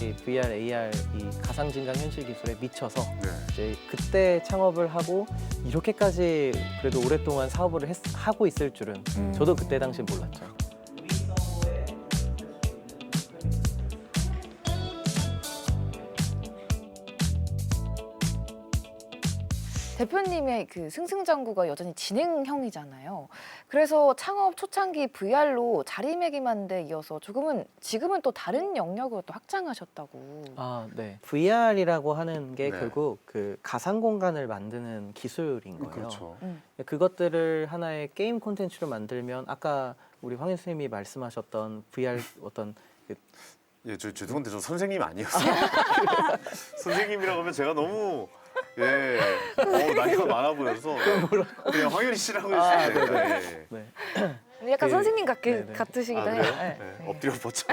특히 VR, AR 이 가상 증강 현실 기술에 미쳐서 네. 이제 그때 창업을 하고 이렇게까지 그래도 오랫동안 사업을 하고 있을 줄은 저도 그때 당시 몰랐죠. 대표님의 그 승승장구가 여전히 진행형이잖아요. 그래서 창업 초창기 VR로 자리매김한 데 이어서 지금은 또 다른 영역으로 또 확장하셨다고. 아, 네. VR이라고 하는 게 네. 결국 그 가상 공간을 만드는 기술인 거예요. 그렇죠. 그것들을 하나의 게임 콘텐츠로 만들면 아까 우리 황현 선생님이 말씀하셨던 VR 어떤 예, 저 죄송한데 저 선생님 아니었어요. 선생님이라고 하면 제가 너무 나이가 많아 보여서 그냥 황현희 씨라고 해주시면 돼요. 네. 약간 그- 선생님 네네. 같으시기도 아, 해요. 그래요? 네. 네. 엎드려 뻗쳐.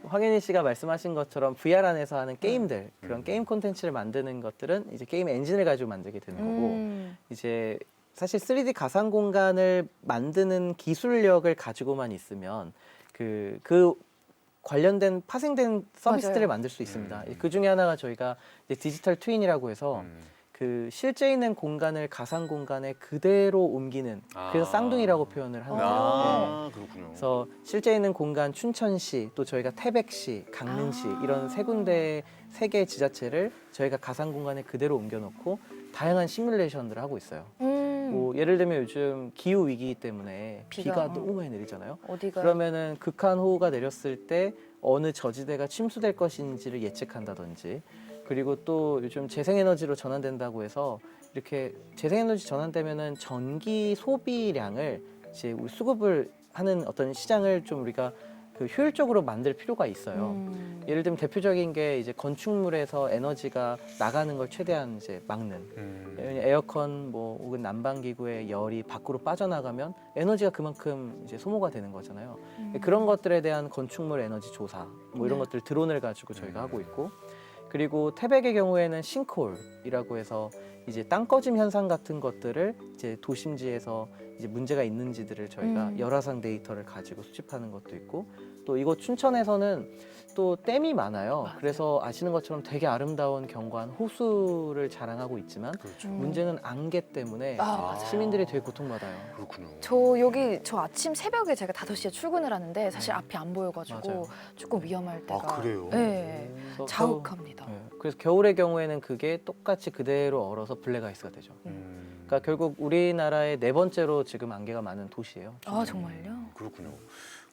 황현희 씨가 말씀하신 것처럼 VR 안에서 하는 게임들 그런 게임 콘텐츠를 만드는 것들은 이제 게임 엔진을 가지고 만들게 되는 거고 이제 사실 3D 가상 공간을 만드는 기술력을 가지고만 있으면 그 관련된 파생된 서비스들을 맞아요. 만들 수 있습니다. 그 중에 하나가 저희가 이제 디지털 트윈이라고 해서 그 실제 있는 공간을 가상 공간에 그대로 옮기는 그래서 쌍둥이라고 표현을 하는데요. 아, 그렇군요. 그래서 실제 있는 공간 춘천시 또 저희가 태백시, 강릉시 이런 세 군데 세 개의 지자체를 저희가 가상 공간에 그대로 옮겨놓고 다양한 시뮬레이션들을 하고 있어요. 뭐 예를 들면 요즘 기후 위기 때문에 비가 너무 많이 내리잖아요. 어디가? 그러면은 극한 호우가 내렸을 때 어느 저지대가 침수될 것인지를 예측한다든지 그리고 또 요즘 재생에너지로 전환된다고 해서 이렇게 재생에너지 전환되면은 전기 소비량을 이제 우리 수급을 하는 어떤 시장을 좀 우리가 그 효율적으로 만들 필요가 있어요. 예를 들면 대표적인 게 이제 건축물에서 에너지가 나가는 걸 최대한 이제 막는 에어컨 뭐 혹은 난방기구의 열이 밖으로 빠져나가면 에너지가 그만큼 이제 소모가 되는 거잖아요. 그런 것들에 대한 건축물 에너지 조사 뭐 이런 것들 드론을 가지고 저희가 하고 있고 그리고 태백의 경우에는 싱크홀이라고 해서 이제 땅 꺼짐 현상 같은 것들을 이제 도심지에서 이제 문제가 있는지들을 저희가 열화상 데이터를 가지고 수집하는 것도 있고 또 이곳 춘천에서는 또 댐이 많아요. 그래서 아시는 것처럼 되게 아름다운 경관 호수를 자랑하고 있지만 그렇죠. 문제는 안개 때문에 맞아요. 시민들이 되게 고통받아요. 그렇군요. 저 아침 새벽에 제가 5시에 출근을 하는데 사실 앞이 안 보여가지고 맞아요. 조금 위험할 때가. 아, 그래요? 네. 그래서 자욱합니다. 그래서 겨울의 경우에는 그게 똑같이 그대로 얼어서 블랙아이스가 되죠. 그러니까 결국 우리나라의 4번째로 지금 안개가 많은 도시예요. 아 정말요? 그렇군요.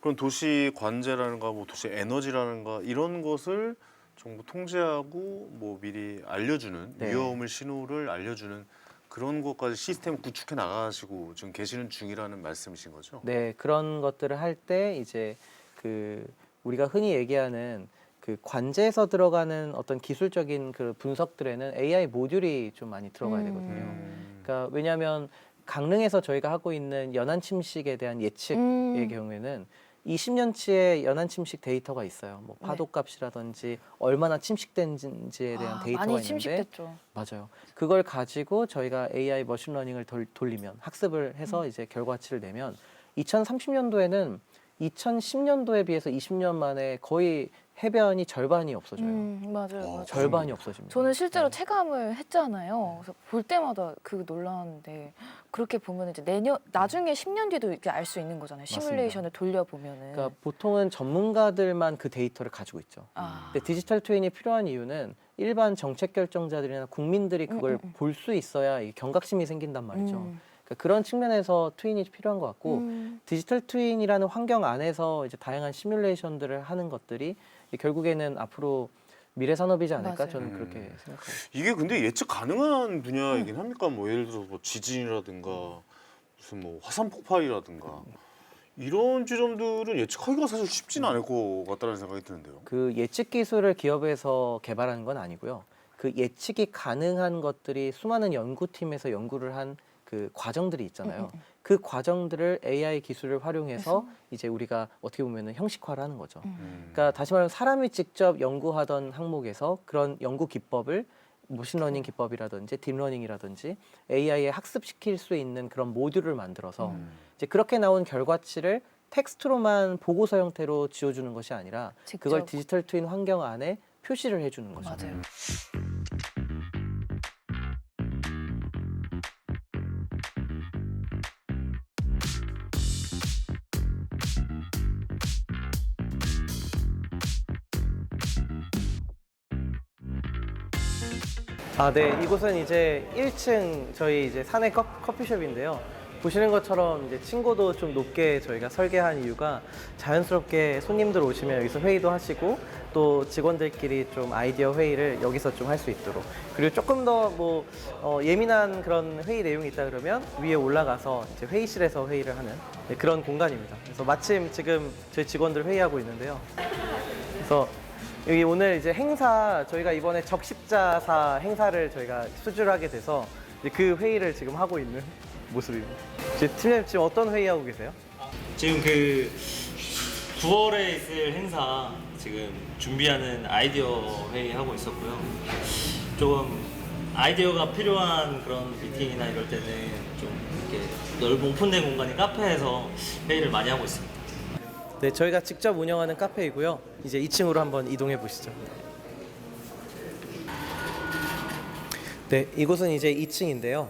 그럼 도시 관제라는가 뭐 도시 에너지라는가 이런 것을 정부 통제하고 뭐 미리 알려주는 네. 위험을 신호를 알려주는 그런 것까지 시스템을 구축해 나가시고 지금 계시는 중이라는 말씀이신 거죠? 네, 그런 것들을 할 때 이제 그 우리가 흔히 얘기하는 그 관제에서 들어가는 어떤 기술적인 그 분석들에는 AI 모듈이 좀 많이 들어가야 되거든요. 그러니까 왜냐하면 강릉에서 저희가 하고 있는 연안 침식에 대한 예측의 경우에는 20년치의 연안 침식 데이터가 있어요. 뭐 파도 값이라든지 얼마나 침식된지에 대한 데이터가 많이 있는데 침식됐죠. 맞아요. 그걸 가지고 저희가 AI 머신러닝을 돌리면 학습을 해서 이제 결과치를 내면 2030년도에는 2010년도에 비해서 20년 만에 거의 해변이 절반이 없어져요. 맞아요. 절반이 없어집니다. 저는 실제로 체감을 했잖아요. 그래서 볼 때마다 그 놀라는데 그렇게 보면 이제 나중에 10년 뒤도 이렇게 알 수 있는 거잖아요. 시뮬레이션을 돌려보면은. 그러니까 보통은 전문가들만 그 데이터를 가지고 있죠. 아. 근데 디지털 트윈이 필요한 이유는 일반 정책 결정자들이나 국민들이 그걸 볼 수 있어야 이게 경각심이 생긴단 말이죠. 그러니까 그런 측면에서 트윈이 필요한 것 같고 디지털 트윈이라는 환경 안에서 이제 다양한 시뮬레이션들을 하는 것들이 결국에는 앞으로 미래 산업이지 않을까 맞아요. 저는 그렇게 생각하고 있습니다. 이게 근데 예측 가능한 분야이긴 합니까? 뭐 예를 들어서 뭐 지진이라든가 무슨 뭐 화산 폭발이라든가 이런 지점들은 예측하기가 사실 쉽지는 않을 것 같다는 생각이 드는데요. 그 예측 기술을 기업에서 개발하는 건 아니고요. 그 예측이 가능한 것들이 수많은 연구팀에서 연구를 한 그 과정들이 있잖아요. 그 과정들을 AI 기술을 활용해서 이제 우리가 어떻게 보면은 형식화를 하는 거죠. 그러니까 다시 말하면 사람이 직접 연구하던 항목에서 그런 연구 기법을 머신러닝 기법이라든지 딥러닝이라든지 AI에 학습시킬 수 있는 그런 모듈을 만들어서 이제 그렇게 나온 결과치를 텍스트로만 보고서 형태로 지워주는 것이 아니라 직접. 그걸 디지털 트윈 환경 안에 표시를 해주는 거죠. 맞아요. 아, 네. 이곳은 이제 1층 저희 이제 사내 커피숍인데요. 보시는 것처럼 이제 층고도 좀 높게 저희가 설계한 이유가 자연스럽게 손님들 오시면 여기서 회의도 하시고 또 직원들끼리 좀 아이디어 회의를 여기서 좀 할 수 있도록, 그리고 조금 더 뭐 예민한 그런 회의 내용이 있다 그러면 위에 올라가서 이제 회의실에서 회의를 하는, 네, 그런 공간입니다. 그래서 마침 지금 저희 직원들 회의하고 있는데요. 그래서 여기 오늘 이제 행사, 저희가 이번에 적십자사 행사를 저희가 수주를 하게 돼서 이제 그 회의를 지금 하고 있는 모습입니다. 팀장님 지금 어떤 회의하고 계세요? 지금 그 9월에 있을 행사 지금 준비하는 아이디어 회의하고 있었고요. 조금 아이디어가 필요한 그런 미팅이나 이럴 때는 좀 이렇게 넓은 오픈된 공간인 카페에서 회의를 많이 하고 있습니다. 네, 저희가 직접 운영하는 카페이고요. 이제 2층으로 한번 이동해 보시죠. 네, 이곳은 이제 2층인데요.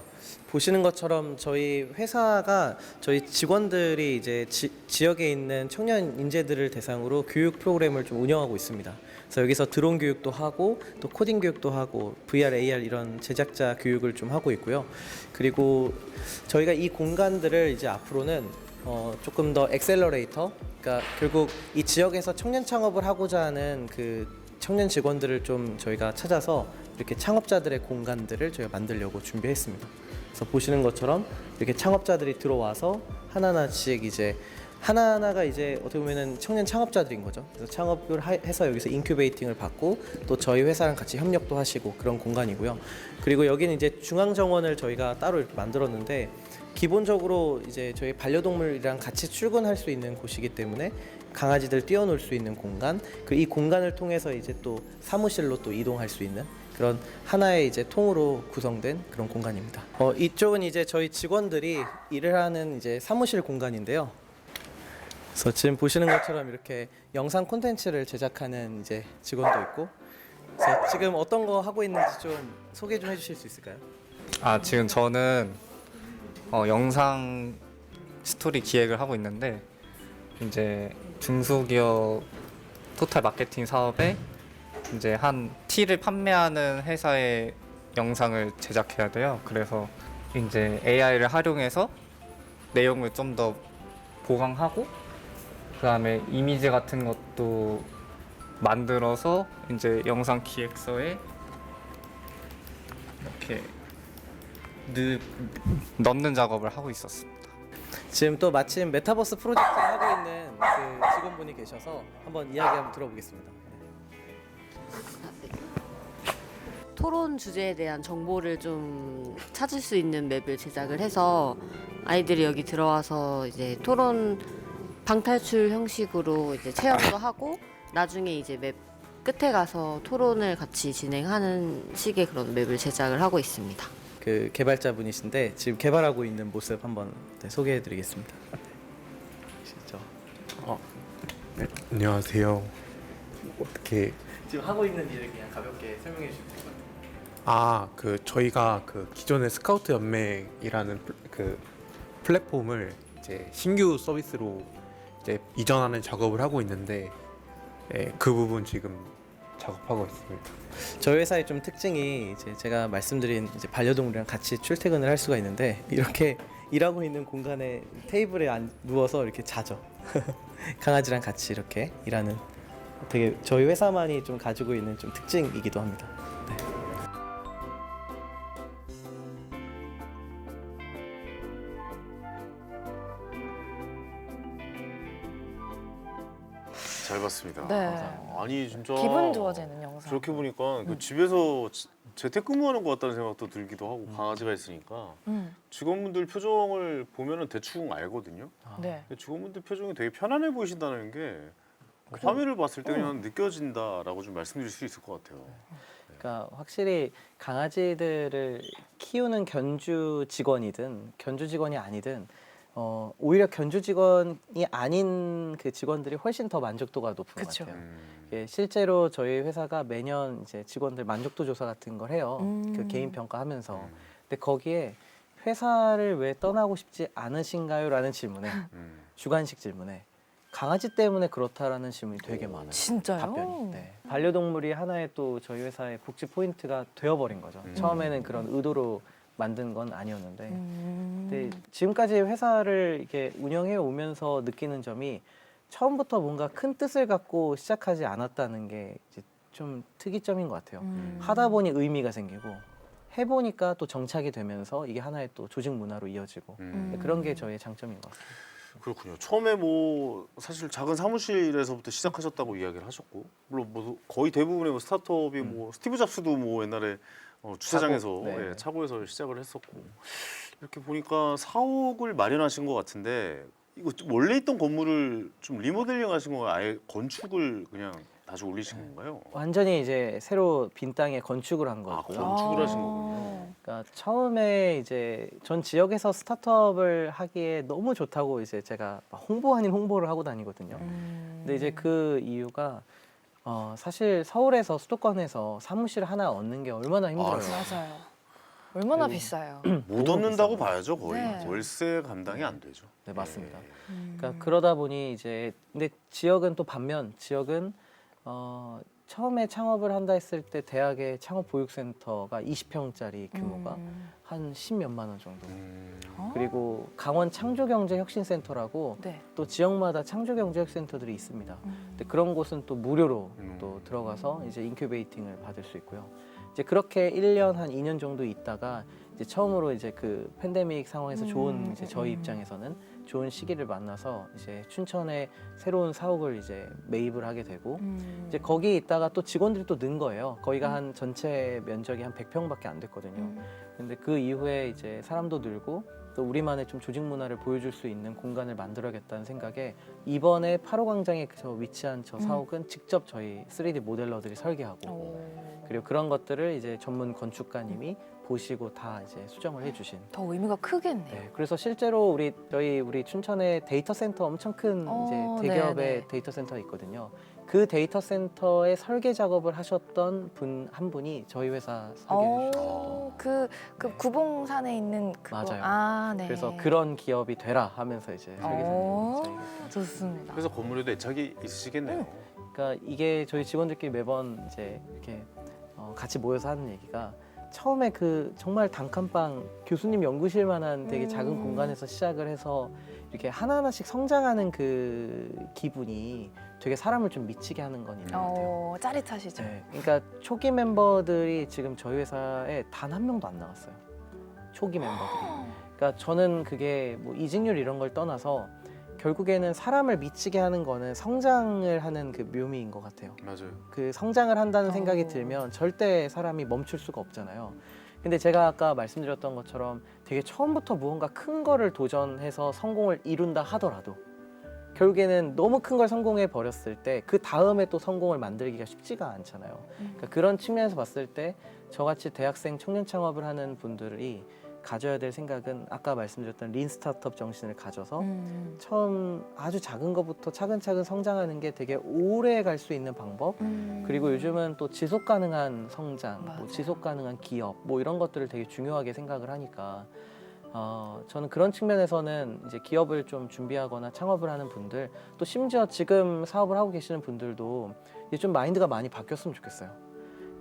보시는 것처럼 저희 회사가 저희 직원들이 이제 지역에 있는 청년 인재들을 대상으로 교육 프로그램을 좀 운영하고 있습니다. 그래서 여기서 드론 교육도 하고 또 코딩 교육도 하고 VR, AR 이런 제작자 교육을 좀 하고 있고요. 그리고 저희가 이 공간들을 이제 앞으로는 조금 더 엑셀러레이터, 그러니까 결국 이 지역에서 청년 창업을 하고자 하는 그 청년 직원들을 좀 저희가 찾아서 이렇게 창업자들의 공간들을 저희가 만들려고 준비했습니다. 그래서 보시는 것처럼 이렇게 창업자들이 들어와서 하나하나씩 이제 하나하나가 이제 어떻게 보면은 청년 창업자들인 거죠. 그래서 창업을 해서 여기서 인큐베이팅을 받고 또 저희 회사랑 같이 협력도 하시고 그런 공간이고요. 그리고 여기는 이제 중앙 정원을 저희가 따로 이렇게 만들었는데 기본적으로 이제 저희 반려동물이랑 같이 출근할 수 있는 곳이기 때문에 강아지들 뛰어놀 수 있는 공간, 그 이 공간을 통해서 이제 또 사무실로 또 이동할 수 있는 그런 하나의 이제 통으로 구성된 그런 공간입니다. 이쪽은 이제 저희 직원들이 일을 하는 이제 사무실 공간인데요. 그래서 지금 보시는 것처럼 이렇게 영상 콘텐츠를 제작하는 이제 직원도 있고, 그래서 지금 어떤 거 하고 있는지 좀 소개 좀 해주실 수 있을까요? 지금 저는 영상 스토리 기획을 하고 있는데 이제 중소기업 토탈 마케팅 사업에 이제 한 티를 판매하는 회사의 영상을 제작해야 돼요. 그래서 이제 AI를 활용해서 내용을 좀 더 보강하고 그다음에 이미지 같은 것도 만들어서 이제 영상 기획서에 이렇게 넣는 작업을 하고 있었습니다. 지금 또 마침 메타버스 프로젝트를 하고 있는 그 직원분이 계셔서 한번 이야기 한번 들어보겠습니다. 토론 주제에 대한 정보를 좀 찾을 수 있는 맵을 제작을 해서 아이들이 여기 들어와서 이제 토론 방탈출 형식으로 이제 체험도 하고 나중에 이제 맵 끝에 가서 토론을 같이 진행하는 식의 그런 맵을 제작을 하고 있습니다. 그 개발자분이신데 지금 개발하고 있는 모습 한번 소개해드리겠습니다. 시죠. 네, 안녕하세요. 어떻게 지금 하고 있는 일을 그냥 가볍게 설명해 주시면 될 것 같아요. 저희가 그 기존의 스카우트 연맹이라는 그 플랫폼을 이제 신규 서비스로 이제 이전하는 작업을 하고 있는데, 그 부분 지금 작업하고 있습니다. 저희 회사의 좀 특징이 이제 제가 말씀드린 이제 반려동물이랑 같이 출퇴근을 할 수가 있는데 이렇게 일하고 있는 공간에 테이블에 누워서 이렇게 자죠. 강아지랑 같이 이렇게 일하는 되게 저희 회사만이 좀 가지고 있는 좀 특징이기도 합니다. 네. 잘 봤습니다. 네. 아니 진짜 기분 좋아지는 영상. 저렇게 보니까 그 집에서 재택근무하는 것 같다는 생각도 들기도 하고 강아지가 있으니까 직원분들 표정을 보면은 대충 알거든요. 네. 근데 직원분들 표정이 되게 편안해 보이신다는 게 화면을 봤을 때 그냥 느껴진다라고 좀 말씀드릴 수 있을 것 같아요. 그러니까 확실히 강아지들을 키우는 견주 직원이든 견주 직원이 아니든 오히려 견주 직원이 아닌 그 직원들이 훨씬 더 만족도가 높은 것 그쵸. 같아요. 예, 실제로 저희 회사가 매년 이제 직원들 만족도 조사 같은 걸 해요. 그 개인 평가하면서. 근데 거기에 회사를 왜 떠나고 싶지 않으신가요?라는 질문에 주관식 질문에 강아지 때문에 그렇다라는 질문이 되게 많아요. 진짜요? 답변이. 네. 반려동물이 하나의 또 저희 회사의 복지 포인트가 되어버린 거죠. 처음에는 그런 의도로 만든 건 아니었는데, 근데 지금까지 회사를 이렇게 운영해 오면서 느끼는 점이 처음부터 뭔가 큰 뜻을 갖고 시작하지 않았다는 게 이제 좀 특이점인 것 같아요. 하다 보니 의미가 생기고 해보니까 또 정착이 되면서 이게 하나의 또 조직 문화로 이어지고 그런 게 저희의 장점인 것 같습니다. 그렇군요. 처음에 뭐 사실 작은 사무실에서부터 시작하셨다고 이야기를 하셨고, 물론 뭐 거의 대부분의 뭐 스타트업이 뭐 스티브 잡스도 뭐 옛날에 주차장에서 차고, 네. 예, 차고에서 시작을 했었고, 이렇게 보니까 사옥을 마련하신 것 같은데 이거 원래 있던 건물을 좀 리모델링하신 거예요? 아예 건축을 그냥 다시 올리신 건가요? 완전히 이제 새로 빈 땅에 건축을 한 아, 거고요. 건축을 하신 거군요. 그러니까 처음에 이제 전 지역에서 스타트업을 하기에 너무 좋다고 이제 제가 홍보 아닌 홍보를 하고 다니거든요. 근데 이제 그 이유가 사실 서울에서 수도권에서 사무실 하나 얻는 게 얼마나 힘들어요. 맞아요. 얼마나 비싸요. 못 얻는다고 봐야죠, 거의. 네. 월세 감당이 안 되죠. 네, 맞습니다. 예. 그러니까 그러다 보니 이제 근데 지역은 또 반면 지역은 처음에 창업을 한다 했을 때 대학의 창업 보육센터가 20평짜리 규모가 한 10몇만 원 정도. 그리고 강원 창조경제혁신센터라고 네. 또 지역마다 창조경제혁신센터들이 있습니다. 근데 그런 곳은 또 무료로 또 들어가서 이제 인큐베이팅을 받을 수 있고요. 이제 그렇게 1년 한 2년 정도 있다가 이제 처음으로 이제 그 팬데믹 상황에서 좋은 이제 저희 입장에서는 좋은 시기를 만나서 이제 춘천에 새로운 사옥을 이제 매입을 하게 되고 이제 거기 있다가 또 직원들이 또 는 거예요. 거기가 한 전체 면적이 한 100평밖에 안 됐거든요. 근데 그 이후에 이제 사람도 늘고 또 우리만의 좀 조직 문화를 보여줄 수 있는 공간을 만들어야겠다는 생각에 이번에 8호 광장에 저 위치한 저 사옥은 직접 저희 3D 모델러들이 설계하고 그리고 그런 것들을 이제 전문 건축가님이 보시고 다 이제 수정을 해주신. 더 의미가 크겠네요. 네, 그래서 실제로 우리 춘천에 데이터 센터 엄청 큰 이제 대기업의 네네. 데이터 센터가 있거든요. 그 데이터 센터의 설계 작업을 하셨던 분 한 분이 저희 회사 설계해 주셨어요. 그 네. 구봉산에 있는 그거. 맞아요. 아, 네. 그래서 그런 기업이 되라 하면서 이제 설계사님 저희가. 좋습니다. 그래서 건물에도 애착이 있으시겠네요. 그러니까 이게 저희 직원들끼리 매번 이제 이렇게 같이 모여서 하는 얘기가 처음에 그 정말 단칸방 교수님 연구실만한 되게 작은 공간에서 시작을 해서 이렇게 하나하나씩 성장하는 그 기분이 되게 사람을 좀 미치게 하는 건 있는 것 같아요. 짜릿하시죠? 네, 그러니까 초기 멤버들이 지금 저희 회사에 단 한 명도 안 나갔어요. 초기 멤버들이. 그러니까 저는 그게 뭐 이직률 이런 걸 떠나서 결국에는 사람을 미치게 하는 거는 성장을 하는 그 묘미인 것 같아요. 맞아요. 그 성장을 한다는 생각이 들면 절대 사람이 멈출 수가 없잖아요. 근데 제가 아까 말씀드렸던 것처럼 되게 처음부터 무언가 큰 거를 도전해서 성공을 이룬다 하더라도 결국에는 너무 큰 걸 성공해 버렸을 때 그 다음에 또 성공을 만들기가 쉽지가 않잖아요. 그러니까 그런 측면에서 봤을 때 저같이 대학생 청년 창업을 하는 분들이 가져야 될 생각은 아까 말씀드렸던 린 스타트업 정신을 가져서 처음 아주 작은 것부터 차근차근 성장하는 게 되게 오래 갈 수 있는 방법. 그리고 요즘은 또 지속 가능한 성장, 뭐 맞아요. 지속 가능한 기업, 뭐 이런 것들을 되게 중요하게 생각을 하니까 저는 그런 측면에서는 이제 기업을 좀 준비하거나 창업을 하는 분들, 또 심지어 지금 사업을 하고 계시는 분들도 이제 좀 마인드가 많이 바뀌었으면 좋겠어요.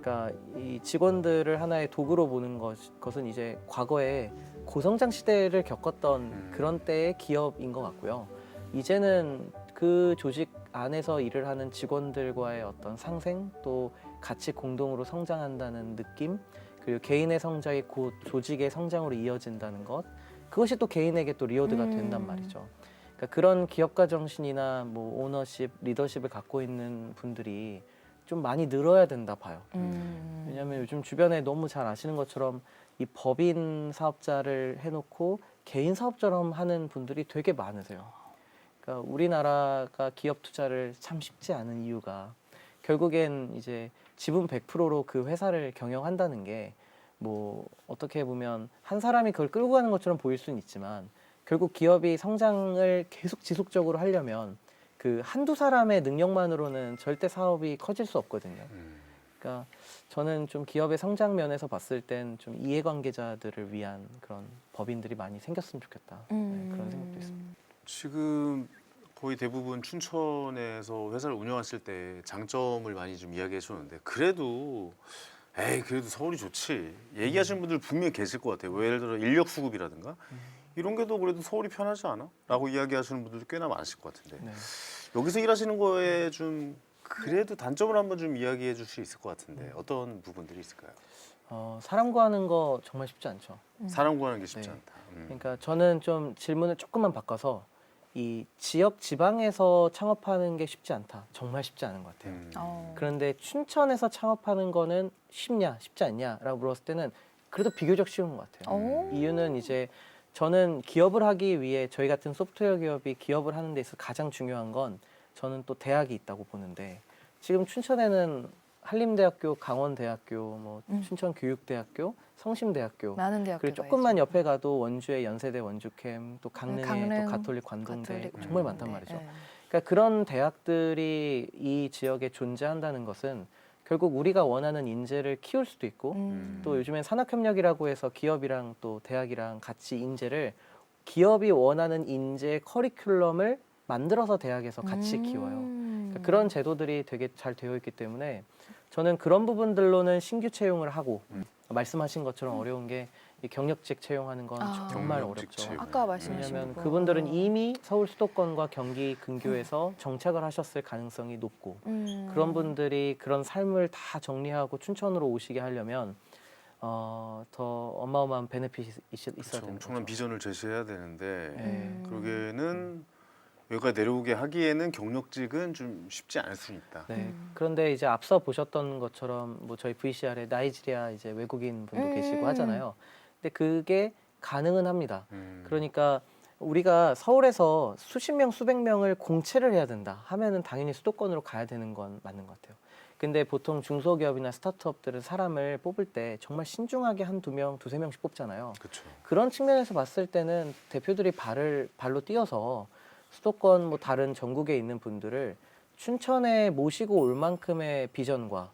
그러니까 이 직원들을 하나의 도구로 보는 것은 이제 과거에 고성장 시대를 겪었던 그런 때의 기업인 것 같고요. 이제는 그 조직 안에서 일을 하는 직원들과의 어떤 상생, 또 같이 공동으로 성장한다는 느낌, 그리고 개인의 성장이 곧 조직의 성장으로 이어진다는 것, 그것이 또 개인에게 또 리워드가 된단 말이죠. 그러니까 그런 기업가 정신이나 뭐 오너십, 리더십을 갖고 있는 분들이 좀 많이 늘어야 된다 봐요. 왜냐하면 요즘 주변에 너무 잘 아시는 것처럼 이 법인 사업자를 해놓고 개인 사업처럼 하는 분들이 되게 많으세요. 그러니까 우리나라가 기업 투자를 참 쉽지 않은 이유가 결국엔 이제 지분 100%로 그 회사를 경영한다는 게 뭐 어떻게 보면 한 사람이 그걸 끌고 가는 것처럼 보일 수는 있지만 결국 기업이 성장을 계속 지속적으로 하려면 그 한두 사람의 능력만으로는 절대 사업이 커질 수 없거든요. 그러니까 저는 좀 기업의 성장 면에서 봤을 땐 좀 이해관계자들을 위한 그런 법인들이 많이 생겼으면 좋겠다. 네, 그런 생각도 있습니다. 지금 거의 대부분 춘천에서 회사를 운영하실 때 장점을 많이 좀 이야기해 주셨는데 그래도 그래도 서울이 좋지 얘기하시는 분들 분명히 계실 것 같아요. 뭐 예를 들어 인력 수급이라든가 이런 게도 그래도 서울이 편하지 않아? 라고 이야기하시는 분들도 꽤나 많으실 것 같은데 네. 여기서 일하시는 거에 좀 그래도 단점을 한번 좀 이야기해 줄 수 있을 것 같은데 어떤 부분들이 있을까요? 사람 구하는 거 정말 쉽지 않죠. 사람 구하는 게 쉽지 네. 않다. 그러니까 저는 좀 질문을 조금만 바꿔서 이 지역 지방에서 창업하는 게 쉽지 않다. 정말 쉽지 않은 것 같아요. 그런데 춘천에서 창업하는 거는 쉽냐, 쉽지 않냐라고 물었을 때는 그래도 비교적 쉬운 것 같아요. 이유는 이제 저는 기업을 하기 위해 저희 같은 소프트웨어 기업이 기업을 하는 데 있어서 가장 중요한 건 저는 또 대학이 있다고 보는데 지금 춘천에는 한림대학교, 강원대학교, 뭐 춘천교육대학교, 성심대학교 많은 대학교가 그리고 조금만 있죠. 옆에 가도 원주의 연세대 원주캠 또 강릉에 강릉, 또 가톨릭 관동대 가톨릭, 정말 많단 관동대. 말이죠. 네. 그러니까 그런 대학들이 이 지역에 존재한다는 것은 결국 우리가 원하는 인재를 키울 수도 있고 또 요즘엔 산학협력이라고 해서 기업이랑 또 대학이랑 같이 인재를 기업이 원하는 인재 커리큘럼을 만들어서 대학에서 같이 키워요. 그러니까 그런 제도들이 되게 잘 되어 있기 때문에 저는 그런 부분들로는 신규 채용을 하고 말씀하신 것처럼 어려운 게 이 경력직 채용하는 건 정말 경력직 어렵죠. 채용. 아까 말씀하신 왜냐하면 거. 그분들은 이미 서울 수도권과 경기 근교에서 정착을 하셨을 가능성이 높고 그런 분들이 그런 삶을 다 정리하고 춘천으로 오시게 하려면 더 어마어마한 베네핏이 있어야 그렇죠. 되는 엄청난 거죠. 비전을 제시해야 되는데 네. 그러기에는 여기까지 내려오게 하기에는 경력직은 좀 쉽지 않을 수 있다. 네. 그런데 이제 앞서 보셨던 것처럼 뭐 저희 VCR에 나이지리아 이제 외국인 분도 계시고 하잖아요. 근데 그게 가능은 합니다. 그러니까 우리가 서울에서 수십 명, 수백 명을 공채를 해야 된다 하면은 당연히 수도권으로 가야 되는 건 맞는 것 같아요. 근데 보통 중소기업이나 스타트업들은 사람을 뽑을 때 정말 신중하게 한두 명, 두세 명씩 뽑잖아요. 그렇죠. 그런 측면에서 봤을 때는 대표들이 발로 뛰어서 수도권 뭐 다른 전국에 있는 분들을 춘천에 모시고 올 만큼의 비전과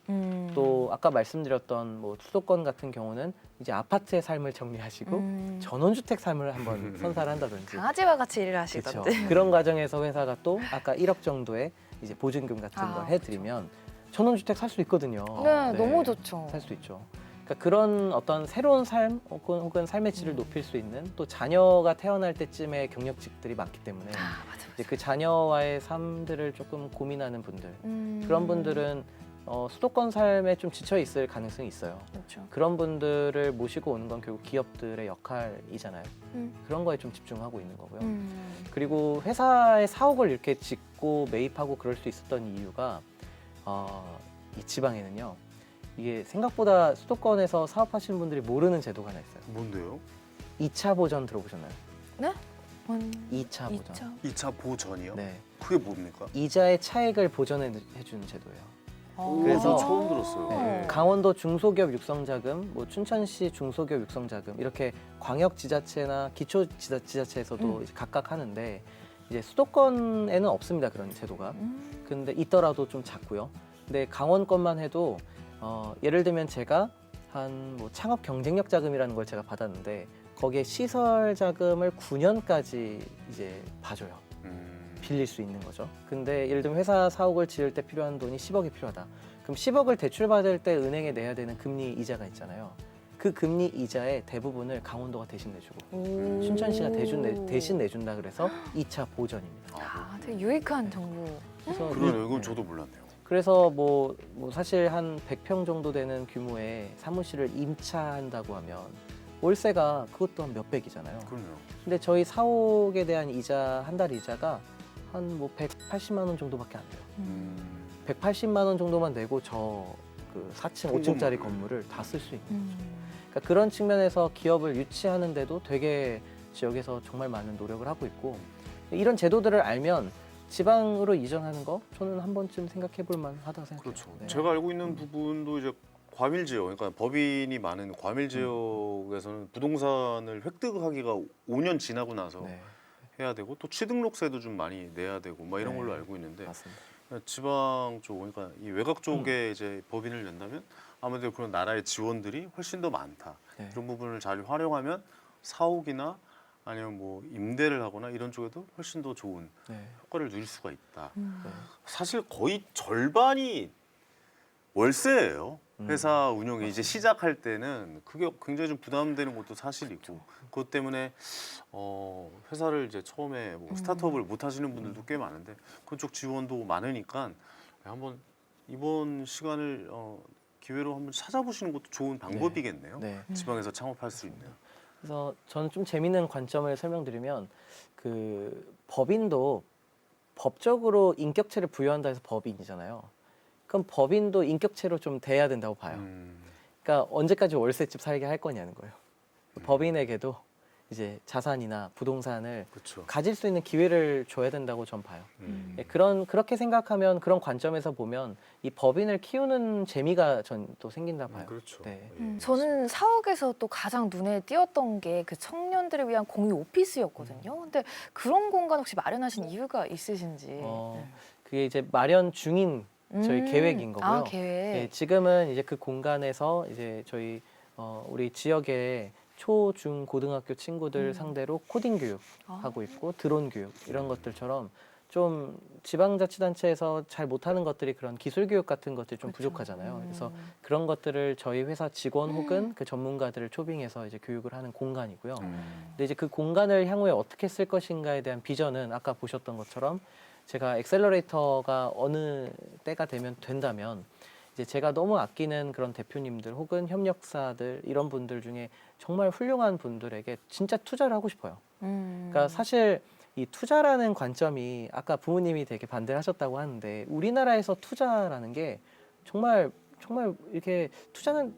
또 아까 말씀드렸던 뭐 수도권 같은 경우는 이제 아파트의 삶을 정리하시고 전원주택 삶을 한번 선사를 한다든지 강아지와 같이 일을 그렇죠. 하시던데. 그런 과정에서 회사가 또 아까 1억 정도의 이제 보증금 같은 걸 해드리면 전원주택 살 수 있거든요. 네, 너무 좋죠. 살 수 있죠. 그러니까 그런 어떤 새로운 삶 혹은 삶의 질을 높일 수 있는 또 자녀가 태어날 때쯤에 경력직들이 많기 때문에 맞아. 이제 그 자녀와의 삶들을 조금 고민하는 분들 그런 분들은 수도권 삶에 좀 지쳐 있을 가능성이 있어요. 그렇죠. 그런 분들을 모시고 오는 건 결국 기업들의 역할이잖아요. 그런 거에 좀 집중하고 있는 거고요. 그리고 회사의 사옥을 이렇게 짓고 매입하고 그럴 수 있었던 이유가 이 지방에는요. 이게 생각보다 수도권에서 사업하시는 분들이 모르는 제도가 하나 있어요. 뭔데요? 2차 보전 들어보셨나요? 네? 2차 보전. 2차 보전이요? 네. 그게 뭡니까? 이자의 차액을 보전해 주는 제도예요. 오, 그래서- 저 처음 들었어요. 네. 강원도 중소기업 육성자금, 뭐 춘천시 중소기업 육성자금 이렇게 광역지자체나 기초지자체에서도 이제 각각 하는데 이제 수도권에는 없습니다 그런 제도가. 근데 있더라도 좀 작고요. 근데 강원권만 해도 예를 들면 제가 한 뭐 창업 경쟁력 자금이라는 걸 제가 받았는데 거기에 시설 자금을 9년까지 이제 봐줘요. 빌릴 수 있는 거죠. 근데 예를 들면 회사 사옥을 지을 때 필요한 돈이 10억이 필요하다. 그럼 10억을 대출받을 때 은행에 내야 되는 금리 이자가 있잖아요. 그 금리 이자의 대부분을 강원도가 대신 내주고 춘천시가 대신 내준다 그래서 2차 보전입니다. 되게 유익한 정보. 그래서 그러네요. 이건 저도 몰랐네요. 그래서 뭐 사실 한 100평 정도 되는 규모의 사무실을 임차한다고 하면 월세가 그것 또한 몇백이잖아요. 그러네요. 근데 저희 사옥에 대한 이자 한 달 이자가 한 뭐 180만 원 정도밖에 안 돼요. 180만 원 정도만 내고 저 그 4층, 5층짜리 건물을 다 쓸 수 있는 거죠. 그러니까 그런 측면에서 기업을 유치하는데도 되게 지역에서 정말 많은 노력을 하고 있고 이런 제도들을 알면 지방으로 이전하는 거 저는 한 번쯤 생각해 볼 만하다고 생각해요. 그렇죠. 네. 제가 알고 있는 부분도 이제 과밀 지역, 그러니까 법인이 많은 과밀 지역에서는 부동산을 획득하기가 5년 지나고 나서 네, 해야 되고 또 취등록세도 좀 많이 내야 되고 막 이런 네. 걸로 알고 있는데 맞습니다. 지방 쪽, 그러니까 이 외곽 쪽에 이제 법인을 낸다면 아무래도 그런 나라의 지원들이 훨씬 더 많다. 네. 이런 부분을 잘 활용하면 사옥이나 아니면 뭐 임대를 하거나 이런 쪽에도 훨씬 더 좋은 네. 효과를 누릴 수가 있다. 네. 사실 거의 절반이 월세예요. 회사 운영이 이제 시작할 때는 그게 굉장히 좀 부담되는 것도 사실이고 그것 때문에 회사를 이제 처음에 뭐 스타트업을 못 하시는 분들도 꽤 많은데 그쪽 지원도 많으니까 한번 이번 시간을 기회로 한번 찾아보시는 것도 좋은 방법이겠네요. 네. 지방에서 창업할 수 있는. 그래서 저는 좀 재밌는 관점을 설명드리면 그 법인도 법적으로 인격체를 부여한다 해서 법인이잖아요. 그럼 법인도 인격체로 좀 돼야 된다고 봐요. 그러니까 언제까지 월세집 살게 할 거냐는 거예요. 법인에게도 이제 자산이나 부동산을 그렇죠. 가질 수 있는 기회를 줘야 된다고 전 봐요. 예, 그렇게 생각하면 그런 관점에서 보면 이 법인을 키우는 재미가 전 또 생긴다 봐요. 그렇죠. 네. 예. 저는 사옥에서 또 가장 눈에 띄었던 게 그 청년들을 위한 공유 오피스였거든요. 근데 그런 공간 혹시 마련하신 이유가 있으신지. 그게 이제 마련 중인 저희 계획인 거고요. 아, 계획. 예, 지금은 이제 그 공간에서 이제 저희 우리 지역의 초, 중, 고등학교 친구들 상대로 코딩 교육 하고 있고 드론 교육 이런 것들처럼 좀 지방자치단체에서 잘 못하는 것들이 그런 기술 교육 같은 것들이 좀 부족하잖아요. 그래서 그런 것들을 저희 회사 직원 혹은 그 전문가들을 초빙해서 이제 교육을 하는 공간이고요. 근데 이제 그 공간을 향후에 어떻게 쓸 것인가에 대한 비전은 아까 보셨던 것처럼 제가 엑셀러레이터가 어느 때가 되면 된다면 이제 제가 너무 아끼는 그런 대표님들 혹은 협력사들 이런 분들 중에 정말 훌륭한 분들에게 진짜 투자를 하고 싶어요. 그러니까 사실 이 투자라는 관점이 아까 부모님이 되게 반대를 하셨다고 하는데 우리나라에서 투자라는 게 정말 이렇게 투자는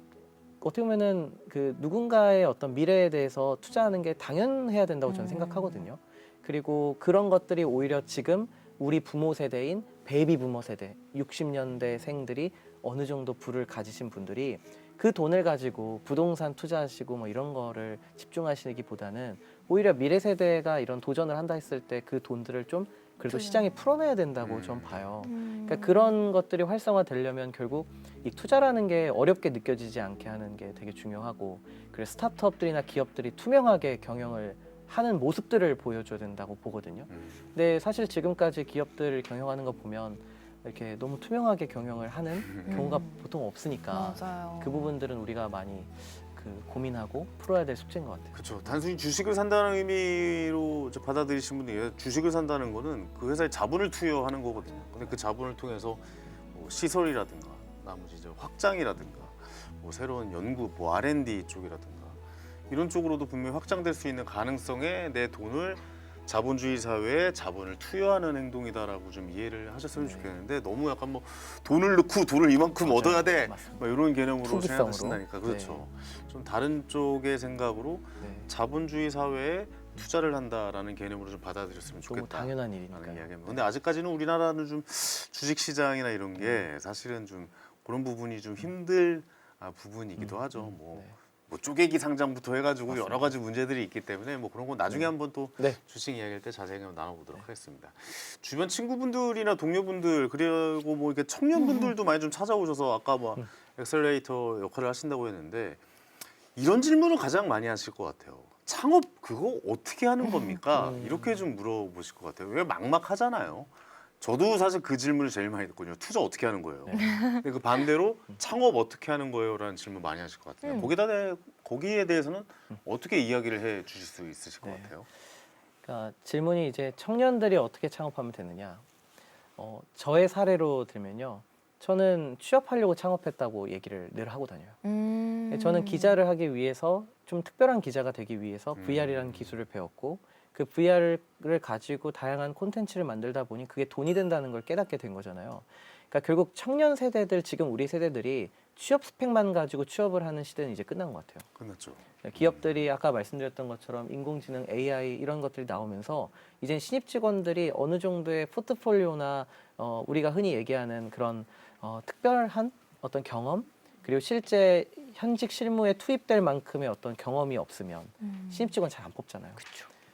어떻게 보면은 그 누군가의 어떤 미래에 대해서 투자하는 게 당연해야 된다고 저는 생각하거든요. 그리고 그런 것들이 오히려 지금 우리 부모 세대인 베이비 부머 세대 60년대생들이 어느 정도 부를 가지신 분들이 그 돈을 가지고 부동산 투자하시고 뭐 이런 거를 집중하시기보다는 오히려 미래 세대가 이런 도전을 한다 했을 때 그 돈들을 좀 그래도 시장에 풀어내야 된다고 전 봐요. 그러니까 그런 것들이 활성화되려면 결국 이 투자라는 게 어렵게 느껴지지 않게 하는 게 되게 중요하고 그래서 스타트업들이나 기업들이 투명하게 경영을 하는 모습들을 보여줘야 된다고 보거든요. 근데 사실 지금까지 기업들을 경영하는 거 보면 이렇게 너무 투명하게 경영을 하는 경우가 보통 없으니까 맞아요. 그 부분들은 우리가 많이 고민하고 풀어야 될 숙제인 것 같아요. 그렇죠. 단순히 주식을 산다는 의미로 이제 받아들이신 분들이 주식을 산다는 거는 그 회사에 자본을 투여하는 거거든요. 근데 그 자본을 통해서 뭐 시설이라든가 나머지 이제 확장이라든가 뭐 새로운 연구, 뭐 R&D 쪽이라든가 이런 쪽으로도 분명히 확장될 수 있는 가능성에 내 돈을 자본주의 사회에 자본을 투여하는 행동이다라고 좀 이해를 하셨으면 좋겠는데 너무 약간 뭐 돈을 넣고 돈을 이만큼 맞아요. 얻어야 돼 맞습니다. 막 이런 개념으로 투기성으로. 생각하신다니까 그렇죠. 좀 다른 쪽의 생각으로 네. 자본주의 사회에 투자를 한다라는 개념으로 좀 받아들였으면 너무 좋겠다. 당연한 라는 일이니까요. 이야기입니다. 근데 아직까지는 우리나라는 좀 주식 시장이나 이런 게 사실은 좀 그런 부분이 좀 힘들 부분이기도 하죠. 뭐 쪼개기 상장부터 해가지고 여러 가지 문제들이 있기 때문에 뭐 그런 건 나중에 한번 또 네. 주식 이야기할 때 자세히 한번 나눠보도록 하겠습니다. 주변 친구분들이나 동료분들 그리고 뭐 이렇게 청년분들도 많이 좀 찾아오셔서 아까 뭐 엑셀레이터 역할을 하신다고 했는데 이런 질문을 가장 많이 하실 것 같아요. 창업 그거 어떻게 하는 겁니까? 이렇게 좀 물어보실 것 같아요. 왜 막막하잖아요. 저도 사실 그 질문을 제일 많이 듣거든요. 투자 어떻게 하는 거예요? 근데 그 반대로 창업 어떻게 하는 거예요? 라는 질문 많이 하실 것 같아요. 거기에 대해서는 어떻게 이야기를 해 주실 수 있으실 것 네. 같아요? 그러니까 질문이 이제 청년들이 어떻게 창업하면 되느냐. 저의 사례로 들면요. 저는 취업하려고 창업했다고 얘기를 늘 하고 다녀요. 저는 기자를 하기 위해서 좀 특별한 기자가 되기 위해서 VR이라는 기술을 배웠고 그 VR을 가지고 다양한 콘텐츠를 만들다 보니 그게 돈이 된다는 걸 깨닫게 된 거잖아요. 그러니까 결국 청년 세대들 지금 우리 세대들이 취업 스펙만 가지고 취업을 하는 시대는 이제 끝난 것 같아요. 끝났죠. 기업들이 아까 말씀드렸던 것처럼 인공지능, AI 이런 것들이 나오면서 이젠 신입 직원들이 어느 정도의 포트폴리오나 우리가 흔히 얘기하는 그런 특별한 어떤 경험 그리고 실제 현직 실무에 투입될 만큼의 어떤 경험이 없으면 신입 직원 잘 안 뽑잖아요.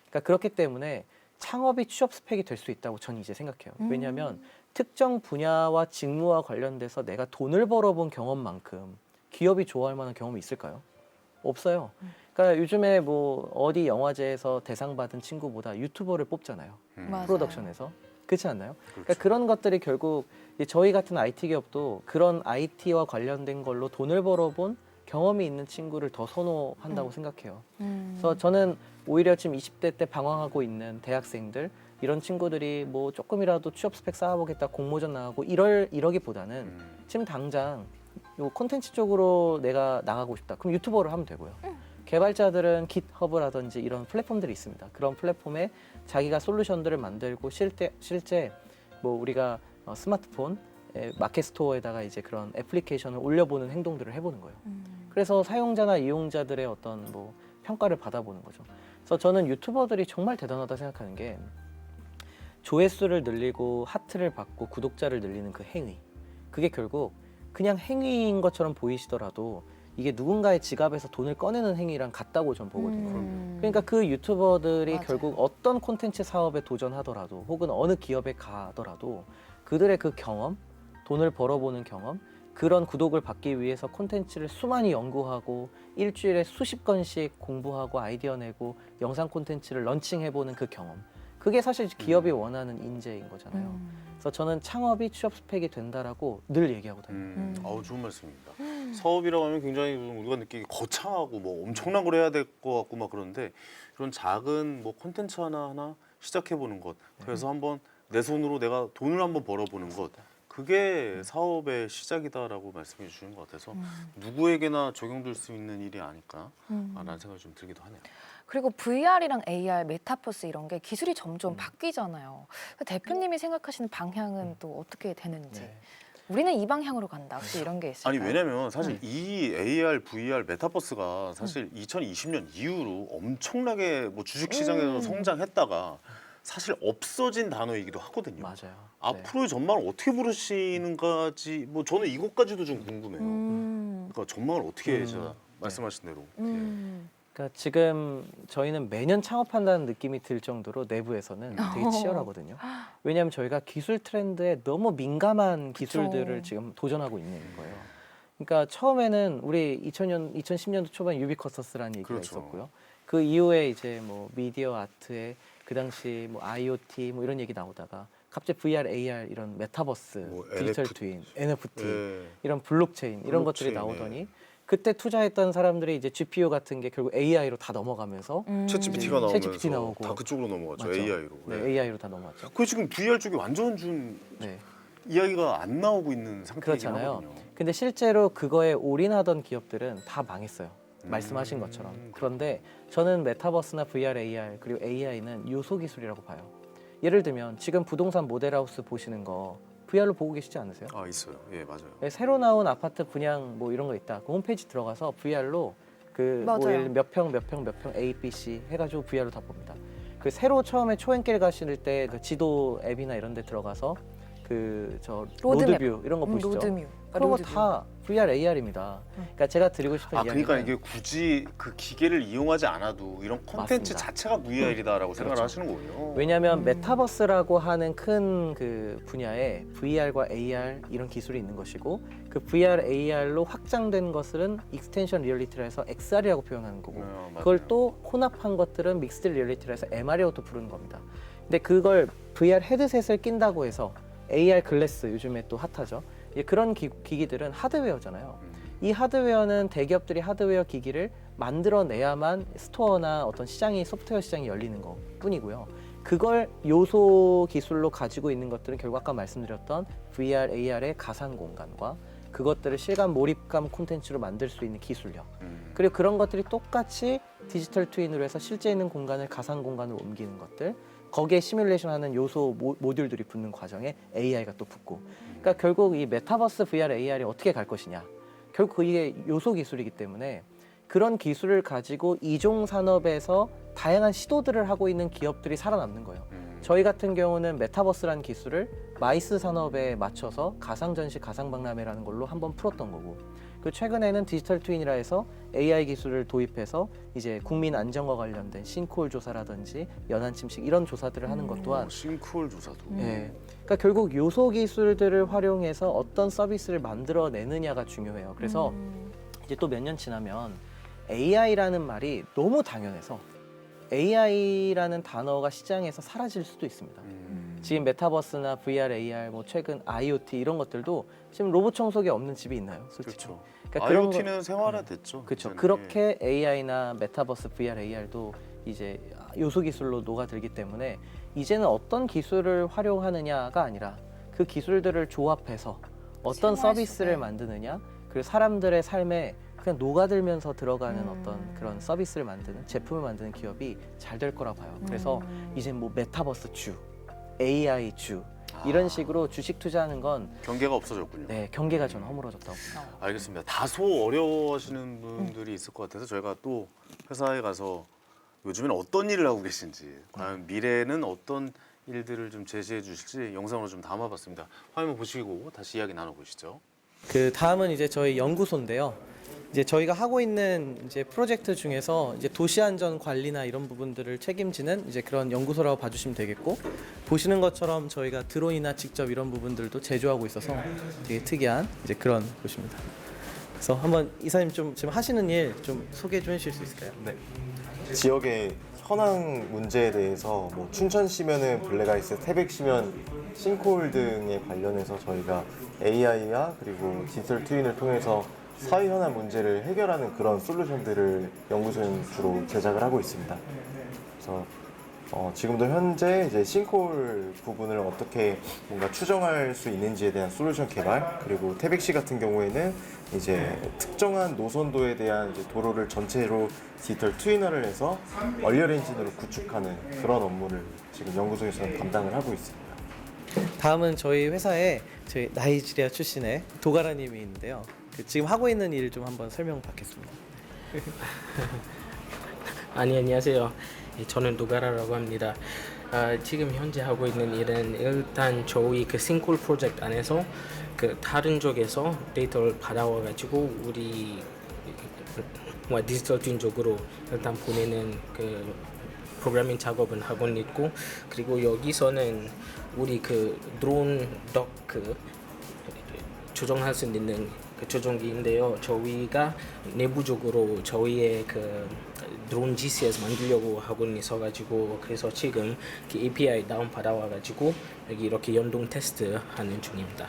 그러니까 그렇기 때문에 창업이 취업 스펙이 될 수 있다고 저는 이제 생각해요. 왜냐하면 특정 분야와 직무와 관련돼서 내가 돈을 벌어본 경험만큼 기업이 좋아할 만한 경험이 있을까요? 없어요. 그러니까 요즘에 뭐 어디 영화제에서 대상 받은 친구보다 유튜버를 뽑잖아요. 맞아요. 프로덕션에서. 그렇지 않나요? 그러니까 그렇죠. 그런 것들이 결국 이제 저희 같은 IT 기업도 그런 IT와 관련된 걸로 돈을 벌어본 경험이 있는 친구를 더 선호한다고 생각해요. 그래서 저는 오히려 지금 20대 때 방황하고 있는 대학생들 이런 친구들이 뭐 조금이라도 취업 스펙 쌓아보겠다 공모전 나가고 이러기보다는 지금 당장 요 콘텐츠 쪽으로 내가 나가고 싶다. 그럼 유튜버를 하면 되고요. 개발자들은 깃허브라든지 이런 플랫폼들이 있습니다. 그런 플랫폼에 자기가 솔루션들을 만들고 실제 뭐 우리가 스마트폰 마켓 스토어에다가 이제 그런 애플리케이션을 올려보는 행동들을 해보는 거예요. 그래서 사용자나 이용자들의 어떤 뭐 평가를 받아보는 거죠. 그래서 저는 유튜버들이 정말 대단하다 생각하는 게 조회수를 늘리고 하트를 받고 구독자를 늘리는 그 행위. 그게 결국 그냥 행위인 것처럼 보이시더라도 이게 누군가의 지갑에서 돈을 꺼내는 행위랑 같다고 전 보거든요. 그러니까 그 유튜버들이 맞아요. 결국 어떤 콘텐츠 사업에 도전하더라도 혹은 어느 기업에 가더라도 그들의 그 경험, 돈을 벌어보는 경험, 그런 구독을 받기 위해서 콘텐츠를 수많이 연구하고 일주일에 수십 건씩 공부하고 아이디어 내고 영상 콘텐츠를 런칭해보는 그 경험. 그게 사실 기업이 원하는 인재인 거잖아요. 그래서 저는 창업이 취업 스펙이 된다라고 늘 얘기하고 다녀요. 아우 좋은 말씀입니다. 사업이라고 하면 굉장히 좀 우리가 느끼기 거창하고 뭐 엄청난 걸 해야 될 것 같고 막 그런데 이런 작은 뭐 콘텐츠 하나 시작해 보는 것. 그래서 한번 내 손으로 내가 돈을 한번 벌어보는 것. 그게 사업의 시작이다라고 말씀해 주시는 것 같아서 누구에게나 적용될 수 있는 일이 아닐까라는 생각이 좀 들기도 하네요. 그리고 VR이랑 AR, 메타버스 이런 게 기술이 점점 바뀌잖아요. 대표님이 생각하시는 방향은 또 어떻게 되는지. 네. 우리는 이 방향으로 간다. 혹시 이런 게 있을까요? 아니 왜냐면 사실 이 AR, VR, 메타버스가 사실 2020년 이후로 엄청나게 뭐 주식 시장에서 성장했다가 사실 없어진 단어이기도 하거든요. 맞아요. 앞으로의 전망을 어떻게 보시는가지 뭐 저는 이것까지도 좀 궁금해요. 그러니까 전망을 어떻게 제가 말씀하신 대로. 그러니까 지금 저희는 매년 창업한다는 느낌이 들 정도로 내부에서는 되게 치열하거든요. 왜냐하면 저희가 기술 트렌드에 너무 민감한 기술들을 지금 도전하고 있는 거예요. 그러니까 처음에는 우리 2010년도 초반 유비쿼서스라는 얘기가 그렇죠. 있었고요. 그 이후에 이제 뭐 미디어 아트에 그 당시 뭐 IoT 뭐 이런 얘기 나오다가 갑자기 VR, AR 이런 메타버스, 뭐 디지털 NFT. 트윈, NFT 예. 이런 블록체인 이런 것들이 블록체인, 나오더니 그때 투자했던 사람들이 이제 GPU 같은 게 결국 AI로 다 넘어가면서 챗GPT가 나오면서 챗GPT 나오고. 다 그쪽으로 넘어갔죠. 맞죠? AI로. 네, AI로 다 넘어왔죠. 그 지금 VR 쪽에 완전 준 네. 이야기가 안 나오고 있는 상태이긴 그렇잖아요. 하거든요. 근데 실제로 그거에 올인하던 기업들은 다 망했어요. 말씀하신 것처럼. 그런데 저는 메타버스나 VR, AR 그리고 AI는 요소 기술이라고 봐요. 예를 들면 지금 부동산 모델하우스 보시는 거 VR로 보고 계시지 않으세요? 아 있어요. 예 맞아요. 네, 새로 나온 아파트 분양 뭐 이런 거 있다. 그 홈페이지 들어가서 VR로 그 뭐 맞아요. 예를 몇 평 A, B, C 해가지고 VR로 다 봅니다. 그 새로 처음에 초행길 가실 때 그 지도 앱이나 이런 데 들어가서 그 저 로드맵. 로드뷰 이런 거 보시죠. 로드뮤. 그런 거 다 VR, AR입니다. 그러니까 제가 드리고 싶은 아 이야기는 그러니까 이게 굳이 그 기계를 이용하지 않아도 이런 콘텐츠 맞습니다. 자체가 VR이다라고 생각을 그렇죠. 하시는 거예요. 왜냐하면 메타버스라고 하는 큰 그 분야에 VR과 AR 이런 기술이 있는 것이고 그 VR, AR로 확장된 것은 익스텐션 리얼리티라 해서 XR이라고 표현하는 거고 맞아요. 그걸 또 혼합한 것들은 믹스드 리얼리티라 해서 MR이라고 또 부르는 겁니다. 근데 그걸 VR 헤드셋을 낀다고 해서 AR 글래스 요즘에 또 핫하죠. 그런 기기들은 하드웨어잖아요. 이 하드웨어는 대기업들이 하드웨어 기기를 만들어내야만 스토어나 어떤 시장이 소프트웨어 시장이 열리는 것 뿐이고요. 그걸 요소 기술로 가지고 있는 것들은 결국 아까 말씀드렸던 VR, AR의 가상 공간과 그것들을 실감 몰입감 콘텐츠로 만들 수 있는 기술력 그리고 그런 것들이 똑같이 디지털 트윈으로 해서 실제 있는 공간을 가상 공간으로 옮기는 것들 거기에 시뮬레이션하는 요소 모듈들이 붙는 과정에 AI가 또 붙고 그러니까 결국 이 메타버스 VR, AR이 어떻게 갈 것이냐 결국 그게 요소 기술이기 때문에 그런 기술을 가지고 이종 산업에서 다양한 시도들을 하고 있는 기업들이 살아남는 거예요. 저희 같은 경우는 메타버스라는 기술을 마이스 산업에 맞춰서 가상전시, 가상박람회라는 걸로 한번 풀었던 거고 그 최근에는 디지털 트윈이라 해서 AI 기술을 도입해서 이제 국민 안전과 관련된 싱크홀 조사라든지 연안 침식 이런 조사들을 하는 것 또한 싱크홀 조사도. 예. 그러니까 결국 요소 기술들을 활용해서 어떤 서비스를 만들어내느냐가 중요해요. 그래서 이제 또 몇 년 지나면 AI라는 말이 너무 당연해서 AI라는 단어가 시장에서 사라질 수도 있습니다. 지금 메타버스나 VR, AR, 뭐 최근 IoT 이런 것들도 지금 로봇 청소기 없는 집이 있나요? 솔직히. 그렇죠. 그러니까 그런 거- IoT는 생활화됐죠. 그렇죠. 이제는. 그렇게 AI나 메타버스, VR, AR도 이제 요소 기술로 녹아들기 때문에 이제는 어떤 기술을 활용하느냐가 아니라 그 기술들을 조합해서 어떤 생활 서비스를 속에. 만드느냐, 그리고 사람들의 삶에 그냥 녹아들면서 들어가는 어떤 그런 서비스를 만드는 제품을 만드는 기업이 잘 될 거라 봐요. 그래서 이제 뭐 메타버스 주, AI 주 이런 식으로 주식 투자하는 건 경계가 없어졌군요. 네, 경계가 저는 허물어졌다고 봅니다. 알겠습니다. 다소 어려워하시는 분들이 있을 것 같아서 저희가 또 회사에 가서 요즘에는 어떤 일을 하고 계신지, 과연 미래에는 어떤 일들을 좀 제시해 주실지 영상으로 좀 담아봤습니다. 화면 보시고 다시 이야기 나눠보시죠. 그 다음은 이제 저희 연구소인데요. 이제 저희가 하고 있는 이제 프로젝트 중에서 이제 도시 안전 관리나 이런 부분들을 책임지는 이제 그런 연구소라고 봐주시면 되겠고, 보시는 것처럼 저희가 드론이나 직접 이런 부분들도 제조하고 있어서 되게 특이한 이제 그런 곳입니다. 그래서 한번 이사님 좀 지금 하시는 일 좀 소개 좀 해주실 수 있을까요? 네. 지역의 현황 문제에 대해서 뭐 춘천시면은 블랙아이스, 태백시면 싱크홀 등에 관련해서 저희가 AI와 그리고 디지털 트윈을 통해서 사회 현안 문제를 해결하는 그런 솔루션들을 연구소에 주로 제작을 하고 있습니다. 그래서 지금도 현재 이제 싱크홀 부분을 어떻게 뭔가 추정할 수 있는지에 대한 솔루션 개발, 그리고 태백시 같은 경우에는 이제 특정한 노선도에 대한 이제 도로를 전체로 디지털 트윈화를 해서 얼리얼 엔진으로 구축하는 그런 업무를 지금 연구소에서는 담당을 하고 있습니다. 다음은 저희 회사에 저희 나이지리아 출신의 도가라님이 있는데요. 그 지금 하고 있는 일 좀 한번 설명 받겠습니다. 안녕하세요. 저는 도가라라고 합니다. 지금 현재 하고 있는 일은 일단 저희 그 싱크홀 프로젝트 안에서 그 다른 쪽에서 데이터를 받아와 가지고 우리 디지털 트윈 쪽으로 일단 보내는 그 프로그래밍 작업은 하고 있고, 그리고 여기서는 우리 그 드론 덕 조정할 수 있는 그 조정기인데요. 저희가 내부적으로 저희의 그 드론 GCS 만들려고 하고 있어가지고, 그래서 지금 그 API 다운 받아와가지고 여기 이렇게 연동 테스트 하는 중입니다.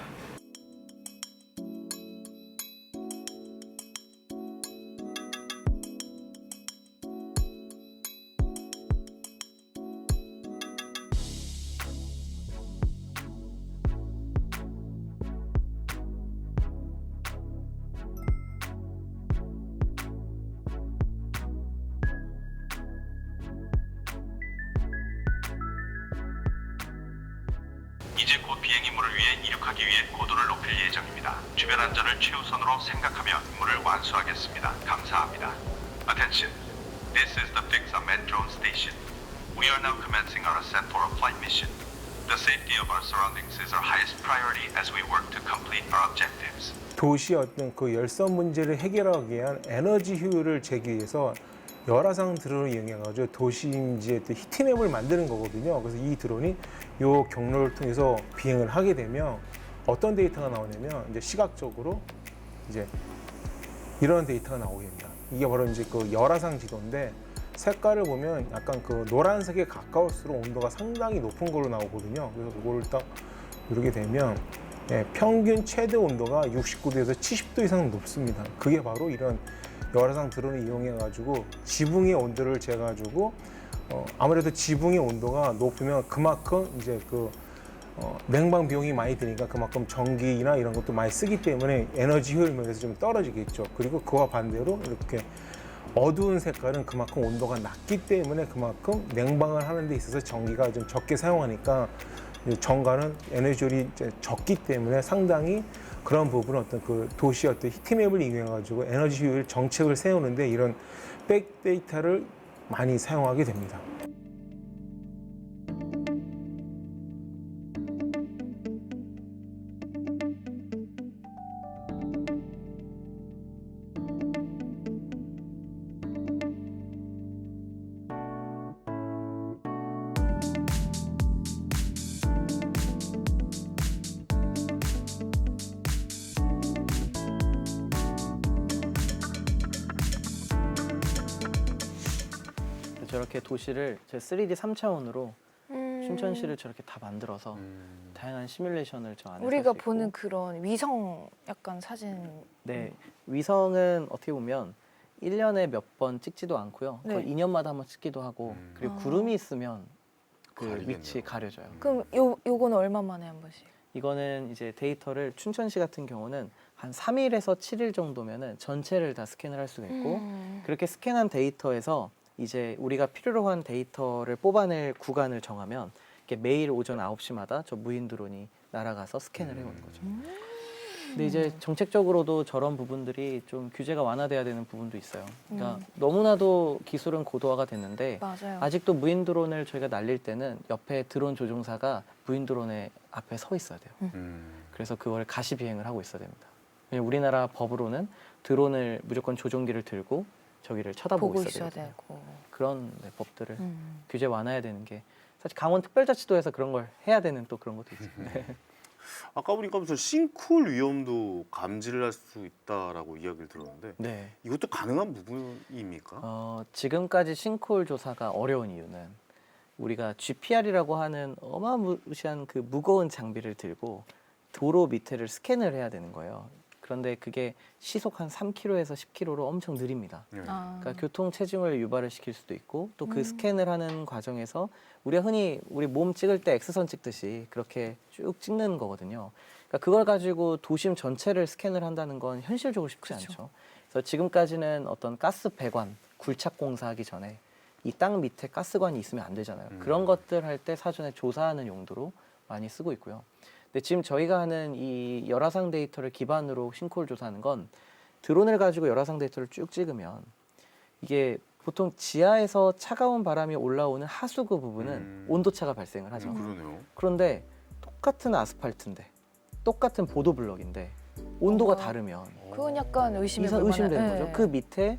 이제 곧 비행 임무를 위해 이륙하기 위해 고도를 높일 예정입니다. 주변 안전을 최우선으로 생각하며 임무를 완수하겠습니다. 감사합니다. Attention. This is the Fixamed drone station. We are now commencing our ascent for a flight mission. The safety of our surroundings is our highest priority as we work to complete our objectives. 도시의 어떤 그 열선 문제를 해결하기 위한 에너지 효율을 재기 위해서 열화상 드론을 이용해가지고 도시인지의 히트맵을 만드는 거거든요. 그래서 이 드론이 이 경로를 통해서 비행을 하게 되면 어떤 데이터가 나오냐면 이제 시각적으로 이제 이런 데이터가 나오게 됩니다. 이게 바로 이제 그 열화상 지도인데, 색깔을 보면 약간 그 노란색에 가까울수록 온도가 상당히 높은 걸로 나오거든요. 그래서 그거를 딱 누르게 되면 평균 최대 온도가 69도에서 70도 이상 높습니다. 그게 바로 이런 열화상 드론을 이용해 가지고 지붕의 온도를 재가지고 아무래도 지붕의 온도가 높으면 그만큼 이제 그 냉방 비용이 많이 드니까 그만큼 전기나 이런 것도 많이 쓰기 때문에 에너지 효율 면에서 좀 떨어지겠죠. 그리고 그와 반대로 이렇게 어두운 색깔은 그만큼 온도가 낮기 때문에 그만큼 냉방을 하는 데 있어서 전기가 좀 적게 사용하니까 전가는 에너지 효율이 적기 때문에 상당히 그런 부분은 어떤 그 도시의 어떤 히트맵을 이용해 가지고 에너지 효율 정책을 세우는데 이런 백데이터를 많이 사용하게 됩니다. 저렇게 도시를 제 3D 3차원으로 춘천시를 저렇게 다 만들어서 다양한 시뮬레이션을 저 안에 우리가 할수 있고. 보는 그런 위성 약간 사진. 네, 위성은 어떻게 보면 1년에 몇 번 찍지도 않고요. 네. 거의 2년마다 한번 찍기도 하고 그리고 아. 구름이 있으면 그 가리겠네요. 위치 가려져요. 그럼 요거는 얼마 만에 한 번씩? 이거는 이제 데이터를 춘천시 같은 경우는 한 3일에서 7일 정도면은 전체를 다 스캔을 할 수가 있고 그렇게 스캔한 데이터에서 이제 우리가 필요로 한 데이터를 뽑아낼 구간을 정하면 이렇게 매일 오전 9시마다 저 무인 드론이 날아가서 스캔을 해오는 거죠. 근데 이제 정책적으로도 저런 부분들이 좀 규제가 완화돼야 되는 부분도 있어요. 그러니까 너무나도 기술은 고도화가 됐는데 맞아요. 아직도 무인 드론을 저희가 날릴 때는 옆에 드론 조종사가 무인 드론의 앞에 서 있어야 돼요. 그래서 그걸 가시 비행을 하고 있어야 됩니다. 왜냐면 우리나라 법으로는 드론을 무조건 조종기를 들고 저기를 쳐다보고 보고 있어야 있어야 되거든요. 되고. 그런 네, 법들을 규제 완화해야 되는 게 사실 강원특별자치도에서 그런 걸 해야 되는 또 그런 것도 있죠. 네. 아까 보니까 무슨 싱크홀 위험도 감지를 할 수 있다라고 이야기를 들었는데 네. 이것도 가능한 부분입니까? 지금까지 싱크홀 조사가 어려운 이유는 우리가 GPR이라고 하는 어마무시한 그 무거운 장비를 들고 도로 밑에를 스캔을 해야 되는 거예요. 그런데 그게 시속 한 3km에서 10km로 엄청 느립니다. 아. 그러니까 교통 체증을 유발을 시킬 수도 있고 또 그 스캔을 하는 과정에서 우리가 흔히 우리 몸 찍을 때 X선 찍듯이 그렇게 쭉 찍는 거거든요. 그러니까 그걸 가지고 도심 전체를 스캔을 한다는 건 현실적으로 쉽지 않죠. 그래서 지금까지는 어떤 가스 배관, 굴착 공사하기 전에 이 땅 밑에 가스관이 있으면 안 되잖아요. 그런 것들 할 때 사전에 조사하는 용도로 많이 쓰고 있고요. 근데 지금 저희가 하는 이 열화상 데이터를 기반으로 싱크홀 조사하는 건 드론을 가지고 열화상 데이터를 쭉 찍으면 이게 보통 지하에서 차가운 바람이 올라오는 하수구 부분은 온도차가 발생을 하죠. 그러네요. 그런데 똑같은 아스팔트인데 똑같은 보도블럭인데 온도가 다르면 그건 약간 의심되는 거죠. 그 밑에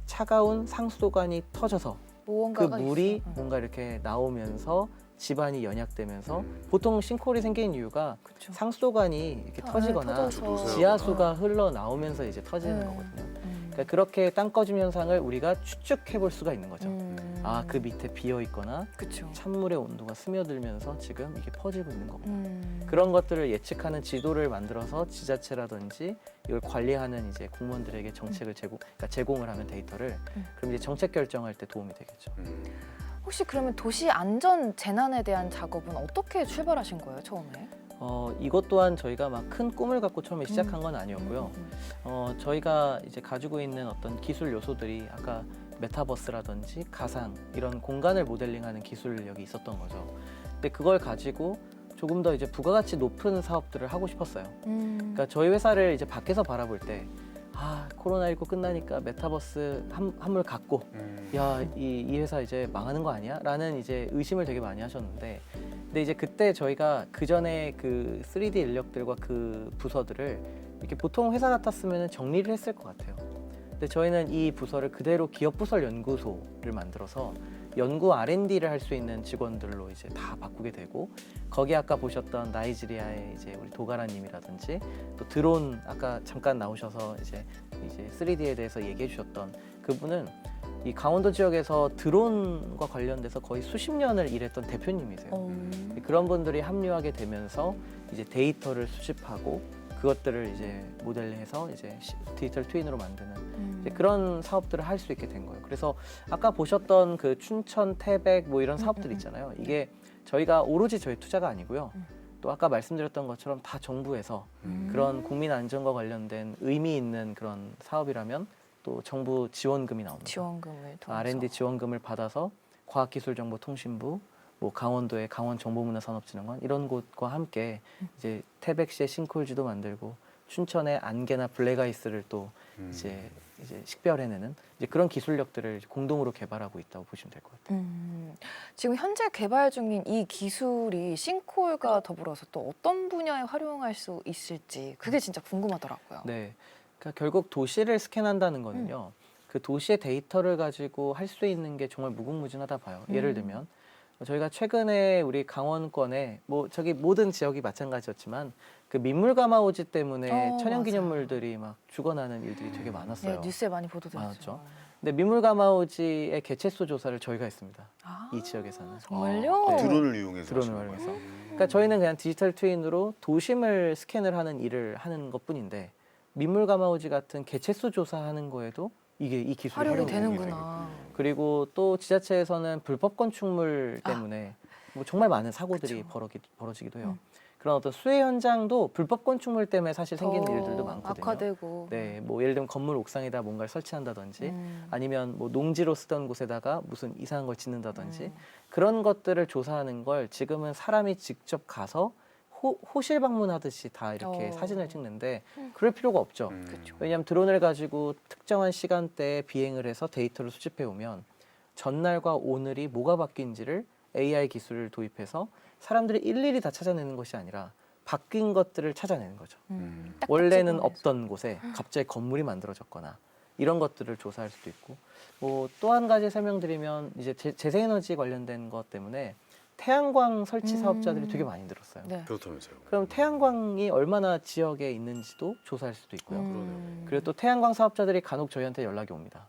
차가운 상수도관이 터져서 그 무언가가 물이 있어. 뭔가 이렇게 나오면서 집안이 연약되면서 보통 싱크홀이 생긴 이유가 그쵸. 상수도관이 이렇게 터지거나 터져서. 지하수가 흘러나오면서 이제 터지는 네. 거거든요. 그러니까 그렇게 땅 꺼짐 현상을 우리가 추측해 볼 수가 있는 거죠. 아, 그 밑에 비어 있거나 그쵸. 찬물의 온도가 스며들면서 지금 이게 퍼지고 있는 거구나. 그런 것들을 예측하는 지도를 만들어서 지자체라든지 이걸 관리하는 이제 공무원들에게 정책을 제공을 하면 데이터를 그럼 이제 정책 결정할 때 도움이 되겠죠. 혹시 그러면 도시 안전 재난에 대한 작업은 어떻게 출발하신 거예요, 처음에? 이것 또한 저희가 막 큰 꿈을 갖고 처음에 시작한 건 아니었고요. 저희가 이제 가지고 있는 어떤 기술 요소들이 아까 메타버스라든지 가상 이런 공간을 모델링하는 기술력이 있었던 거죠. 근데 그걸 가지고 조금 더 이제 부가가치 높은 사업들을 하고 싶었어요. 그러니까 저희 회사를 이제 밖에서 바라볼 때 코로나19 끝나니까 메타버스 한물 갖고 이 회사 이제 망하는 거 아니야? 라는 이제 의심을 되게 많이 하셨는데 근데 이제 그때 저희가 그 전에 그 3D 인력들과 그 부서들을 이렇게 보통 회사 같았으면 정리를 했을 것 같아요. 근데 저희는 이 부서를 그대로 기업부설 연구소를 만들어서 연구 R&D를 할 수 있는 직원들로 이제 다 바꾸게 되고 거기 아까 보셨던 나이지리아의 이제 우리 도가라님이라든지 또 드론 아까 잠깐 나오셔서 이제 3D에 대해서 얘기해 주셨던 그분은 이 강원도 지역에서 드론과 관련돼서 거의 수십 년을 일했던 대표님이세요. 그런 분들이 합류하게 되면서 이제 데이터를 수집하고 그것들을 이제 모델링해서 이제 디지털 트윈으로 만드는 이제 그런 사업들을 할 수 있게 된 거예요. 그래서 아까 보셨던 그 춘천, 태백 뭐 이런 사업들 있잖아요. 이게 저희가 오로지 저희 투자가 아니고요. 또 아까 말씀드렸던 것처럼 다 정부에서 그런 국민 안전과 관련된 의미 있는 그런 사업이라면 또 정부 지원금이 나옵니다. 지원금을 통해서. R&D 지원금을 받아서 과학기술정보통신부, 뭐 강원도의 강원정보문화산업진흥원 이런 곳과 함께 이제 태백시의 싱크홀지도 만들고 춘천의 안개나 블랙아이스를 또 이제 식별해내는 이제 그런 기술력들을 공동으로 개발하고 있다고 보시면 될 것 같아요. 지금 현재 개발 중인 이 기술이 싱크홀과 더불어서 또 어떤 분야에 활용할 수 있을지 그게 진짜 궁금하더라고요. 네, 그러니까 결국 도시를 스캔한다는 거는요. 그 도시의 데이터를 가지고 할 수 있는 게 정말 무궁무진하다 봐요. 예를 들면 저희가 최근에 우리 강원권에 뭐 저기 모든 지역이 마찬가지였지만 그 민물 가마오지 때문에 천연기념물들이 막 죽어나는 일들이 되게 많았어요. 네, 뉴스에 많이 보도됐죠. 많았죠. 근데 민물가마우지의 개체수 조사를 저희가 했습니다. 아, 이 지역에서는. 정말요? 네. 드론을 이용해서 드론을 하시는 활용해서. 거예요? 그러니까 저희는 그냥 디지털 트윈으로 도심을 스캔을 하는 일을 하는 것뿐인데 민물가마우지 같은 개체수 조사하는 거에도 이게 이 기술이 활용이 활용이 되는구나. 그리고 또 지자체에서는 불법 건축물 때문에 뭐 정말 많은 사고들이 벌어지기도 해요. 그런 어떤 수해 현장도 불법 건축물 때문에 사실 생기는 더 일들도 많거든요. 악화되고. 네, 뭐 예를 들면 건물 옥상에다 뭔가를 설치한다든지 아니면 뭐 농지로 쓰던 곳에다가 무슨 이상한 걸 짓는다든지 그런 것들을 조사하는 걸 지금은 사람이 직접 가서 호실 방문하듯이 다 이렇게 사진을 찍는데 그럴 필요가 없죠. 왜냐하면 드론을 가지고 특정한 시간대에 비행을 해서 데이터를 수집해 오면 전날과 오늘이 뭐가 바뀐지를 AI 기술을 도입해서 사람들이 일일이 다 찾아내는 것이 아니라 바뀐 것들을 찾아내는 거죠. 딱 원래는 찍어내서. 없던 곳에 갑자기 건물이 만들어졌거나 이런 것들을 조사할 수도 있고 뭐 또 한 가지 설명드리면 이제 재생에너지 관련된 것 때문에 태양광 설치 사업자들이 되게 많이 늘었어요. 네. 그렇다면서요. 그럼 태양광이 얼마나 지역에 있는지도 조사할 수도 있고요. 그리고 또 태양광 사업자들이 간혹 저희한테 연락이 옵니다.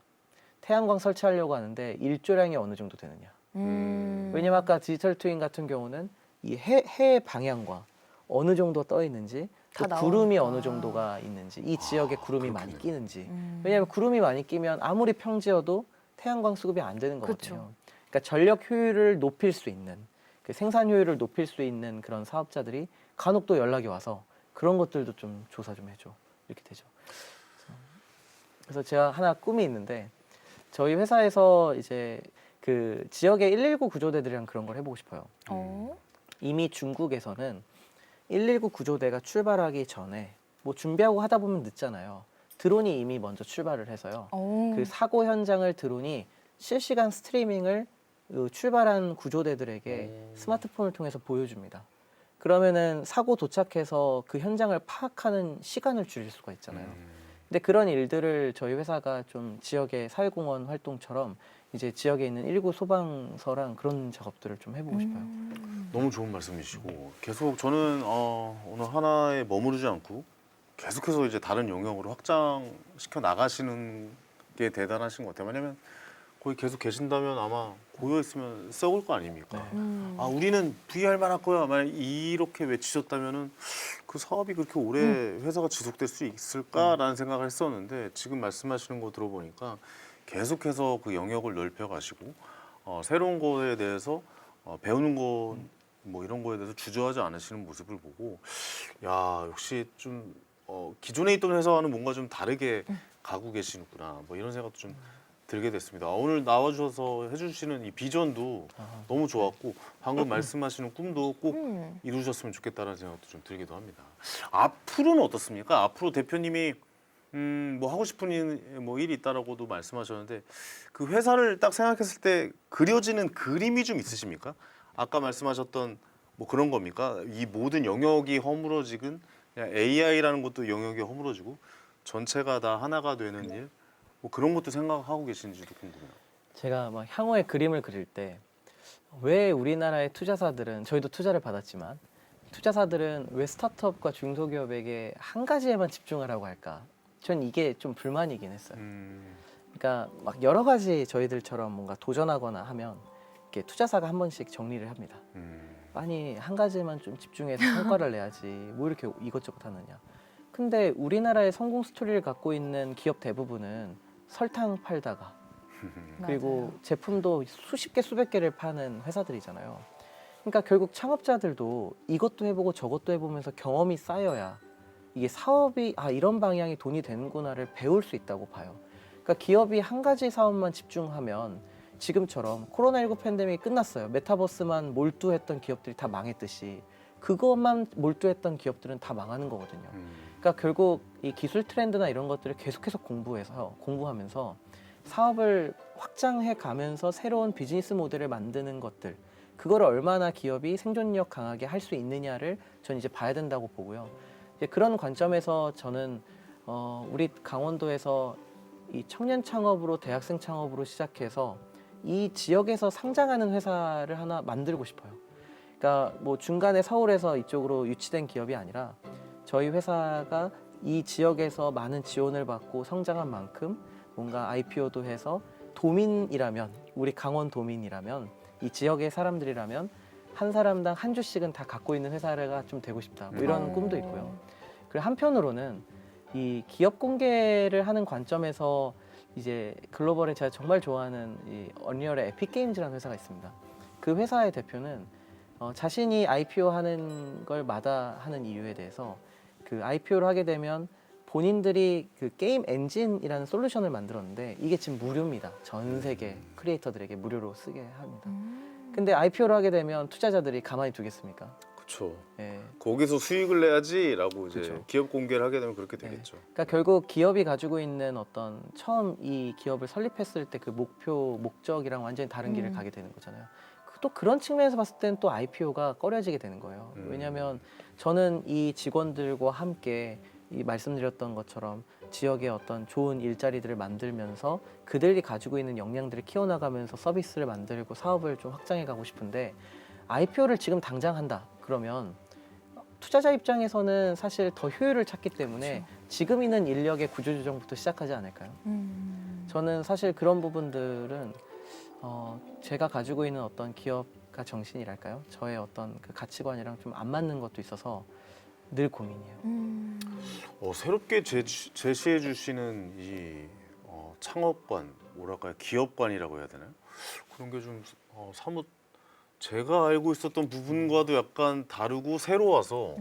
태양광 설치하려고 하는데 일조량이 어느 정도 되느냐. 왜냐면 아까 디지털 트윈 같은 경우는 이 해의 방향과 어느 정도 떠 있는지 또 다 구름이 나오니까. 어느 정도가 있는지 이 지역에 구름이 많이 끼는지 왜냐하면 구름이 많이 끼면 아무리 평지여도 태양광 수급이 안 되는 거거든요. 그쵸. 그러니까 전력 효율을 높일 수 있는 그 생산 효율을 높일 수 있는 그런 사업자들이 간혹 또 연락이 와서 그런 것들도 좀 조사 좀 해줘 이렇게 되죠. 그래서 제가 하나 꿈이 있는데 저희 회사에서 이제 그 지역의 119 구조대들이랑 그런 걸 해보고 싶어요. 이미 중국에서는 119 구조대가 출발하기 전에 뭐 준비하고 하다 보면 늦잖아요. 드론이 이미 먼저 출발을 해서요. 그 사고 현장을 드론이 실시간 스트리밍을 그 출발한 구조대들에게 스마트폰을 통해서 보여줍니다. 그러면은 사고 도착해서 그 현장을 파악하는 시간을 줄일 수가 있잖아요. 근데 그런 일들을 저희 회사가 좀 지역의 사회공헌 활동처럼 이제 지역에 있는 119 소방서랑 그런 작업들을 좀 해보고 싶어요. 너무 좋은 말씀이시고 계속 저는 오늘 하나에 머무르지 않고 계속해서 이제 다른 영역으로 확장시켜 나가시는 게 대단하신 것 같아요. 왜냐면 거기 계속 계신다면 아마 고여 있으면 썩을 거 아닙니까? 아 우리는 VR만 할 거야. 만약 이렇게 외치셨다면은 그 사업이 그렇게 오래 회사가 지속될 수 있을까라는 생각을 했었는데 지금 말씀하시는 거 들어보니까 계속해서 그 영역을 넓혀가시고 새로운 거에 대해서 배우는 거 뭐 이런 거에 대해서 주저하지 않으시는 모습을 보고 야 역시 좀 기존에 있던 회사와는 뭔가 좀 다르게 가고 계시는구나 뭐 이런 생각도 좀 들게 됐습니다. 오늘 나와주셔서 해주시는 이 비전도 너무 좋았고 방금 말씀하시는 꿈도 꼭 이루셨으면 좋겠다는 생각도 좀 들기도 합니다. 앞으로는 어떻습니까? 앞으로 대표님이 뭐 하고 싶은 일이 있다라고도 말씀하셨는데 그 회사를 딱 생각했을 때 그려지는 그림이 좀 있으십니까? 아까 말씀하셨던 뭐 그런 겁니까? 이 모든 영역이 허물어지긴 그냥 AI라는 것도 영역이 허물어지고 전체가 다 하나가 되는 일? 뭐 그런 것도 생각하고 계신지도 궁금해요. 제가 막 향후의 그림을 그릴 때 왜 우리나라의 투자사들은 저희도 투자를 받았지만 투자사들은 왜 스타트업과 중소기업에게 한 가지에만 집중하라고 할까? 전 이게 좀 불만이긴 했어요. 그러니까 막 여러 가지 저희들처럼 뭔가 도전하거나 하면 이렇게 투자사가 한 번씩 정리를 합니다. 아니 한 가지만 좀 집중해서 성과를 내야지 뭐 이렇게 이것저것 하느냐. 근데 우리나라의 성공 스토리를 갖고 있는 기업 대부분은 설탕 팔다가 그리고 제품도 수십 개 수백 개를 파는 회사들이잖아요. 그러니까 결국 창업자들도 이것도 해보고 저것도 해보면서 경험이 쌓여야 이게 사업이 이런 방향이 돈이 되는구나를 배울 수 있다고 봐요. 그러니까 기업이 한 가지 사업만 집중하면 지금처럼 코로나19 팬데믹이 끝났어요. 메타버스만 몰두했던 기업들이 다 망했듯이 그것만 몰두했던 기업들은 다 망하는 거거든요. 그러니까 결국 이 기술 트렌드나 이런 것들을 계속해서 공부하면서 사업을 확장해 가면서 새로운 비즈니스 모델을 만드는 것들 그거를 얼마나 기업이 생존력 강하게 할 수 있느냐를 전 이제 봐야 된다고 보고요. 이제 그런 관점에서 저는 우리 강원도에서 이 청년 창업으로 대학생 창업으로 시작해서 이 지역에서 상장하는 회사를 하나 만들고 싶어요. 그러니까 뭐 중간에 서울에서 이쪽으로 유치된 기업이 아니라 저희 회사가 이 지역에서 많은 지원을 받고 성장한 만큼 뭔가 IPO도 해서 도민이라면, 우리 강원 도민이라면, 이 지역의 사람들이라면 한 사람당 한 주씩은 다 갖고 있는 회사가 좀 되고 싶다. 뭐 이런 꿈도 있고요. 그리고 한편으로는 이 기업 공개를 하는 관점에서 이제 글로벌에 제가 정말 좋아하는 이 언리얼의 에픽 게임즈라는 회사가 있습니다. 그 회사의 대표는 자신이 IPO 하는 걸 마다하는 이유에 대해서 그 IPO를 하게 되면 본인들이 그 게임 엔진이라는 솔루션을 만들었는데 이게 지금 무료입니다. 전 세계 크리에이터들에게 무료로 쓰게 합니다. 근데 IPO를 하게 되면 투자자들이 가만히 두겠습니까? 그렇죠. 예. 거기서 수익을 내야지라고 이제 그쵸. 기업 공개를 하게 되면 그렇게 되겠죠. 그러니까 결국 기업이 가지고 있는 어떤 처음 이 기업을 설립했을 때 그 목표, 목적이랑 완전히 다른 길을 가게 되는 거잖아요. 또 그런 측면에서 봤을 때는 또 IPO가 꺼려지게 되는 거예요. 왜냐하면 저는 이 직원들과 함께 이 말씀드렸던 것처럼 지역의 어떤 좋은 일자리들을 만들면서 그들이 가지고 있는 역량들을 키워나가면서 서비스를 만들고 사업을 좀 확장해 가고 싶은데 IPO를 지금 당장 한다 그러면 투자자 입장에서는 사실 더 효율을 찾기 때문에 지금 있는 인력의 구조조정부터 시작하지 않을까요? 저는 사실 그런 부분들은 제가 가지고 있는 어떤 기업가 정신이랄까요? 저의 어떤 그 가치관이랑 좀 안 맞는 것도 있어서 늘 고민이에요. 새롭게 제시해 주시는 이 창업관, 뭐랄까요, 기업관이라고 해야 되나요? 그런 게 좀 사뭇 제가 알고 있었던 부분과도 약간 다르고 새로워서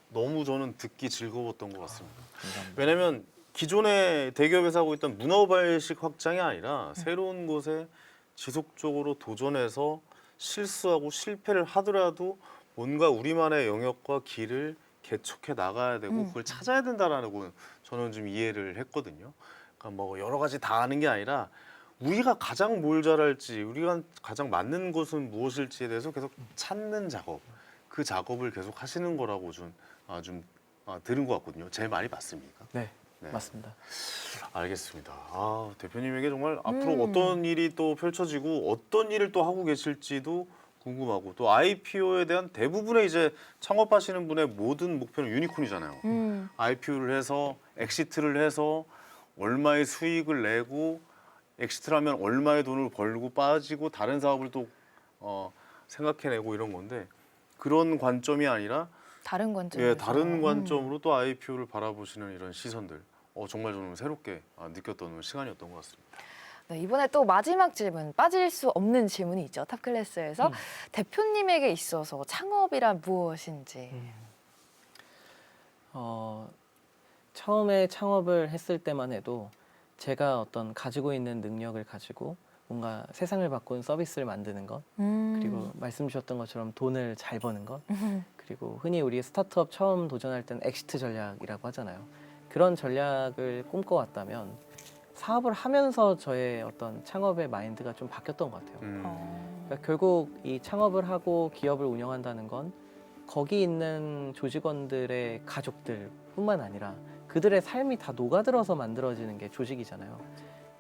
너무 저는 듣기 즐거웠던 것 같습니다. 왜냐하면 기존의 대기업에서 하고 있던 문어발식 확장이 아니라 새로운 곳에 지속적으로 도전해서 실수하고 실패를 하더라도 뭔가 우리만의 영역과 길을 개척해 나가야 되고 그걸 찾아야 된다라는 거 저는 좀 이해를 했거든요. 그러니까 뭐 여러 가지 다 아는 게 아니라 우리가 가장 뭘 잘할지, 우리가 가장 맞는 것은 무엇일지에 대해서 계속 찾는 작업, 그 작업을 계속 하시는 거라고 좀 들은 것 같거든요. 제 말이 맞습니까? 네, 네. 맞습니다. 알겠습니다. 대표님에게 정말 앞으로 어떤 일이 또 펼쳐지고 어떤 일을 또 하고 계실지도 궁금하고 또 IPO에 대한 대부분의 이제 창업하시는 분의 모든 목표는 유니콘이잖아요. IPO를 해서 엑시트를 해서 얼마의 수익을 내고 엑시트를 하면 얼마의 돈을 벌고 빠지고 다른 사업을 또 생각해내고 이런 건데 그런 관점이 아니라 다른 관점에서. 예, 다른 관점으로 또 IPO를 바라보시는 이런 시선들 정말 저는 새롭게 느꼈던 시간이었던 것 같습니다. 네, 이번에 또 마지막 질문, 빠질 수 없는 질문이 있죠. 탑클래스에서 대표님에게 있어서 창업이란 무엇인지. 처음에 창업을 했을 때만 해도 제가 어떤 가지고 있는 능력을 가지고 뭔가 세상을 바꾸는 서비스를 만드는 것, 그리고 말씀 주셨던 것처럼 돈을 잘 버는 것, 그리고 흔히 우리 스타트업 처음 도전할 때는 엑시트 전략이라고 하잖아요. 그런 전략을 꿈꿔왔다면 사업을 하면서 저의 어떤 창업의 마인드가 좀 바뀌었던 것 같아요. 그러니까 결국 이 창업을 하고 기업을 운영한다는 건 거기 있는 조직원들의 가족들뿐만 아니라 그들의 삶이 다 녹아들어서 만들어지는 게 조직이잖아요.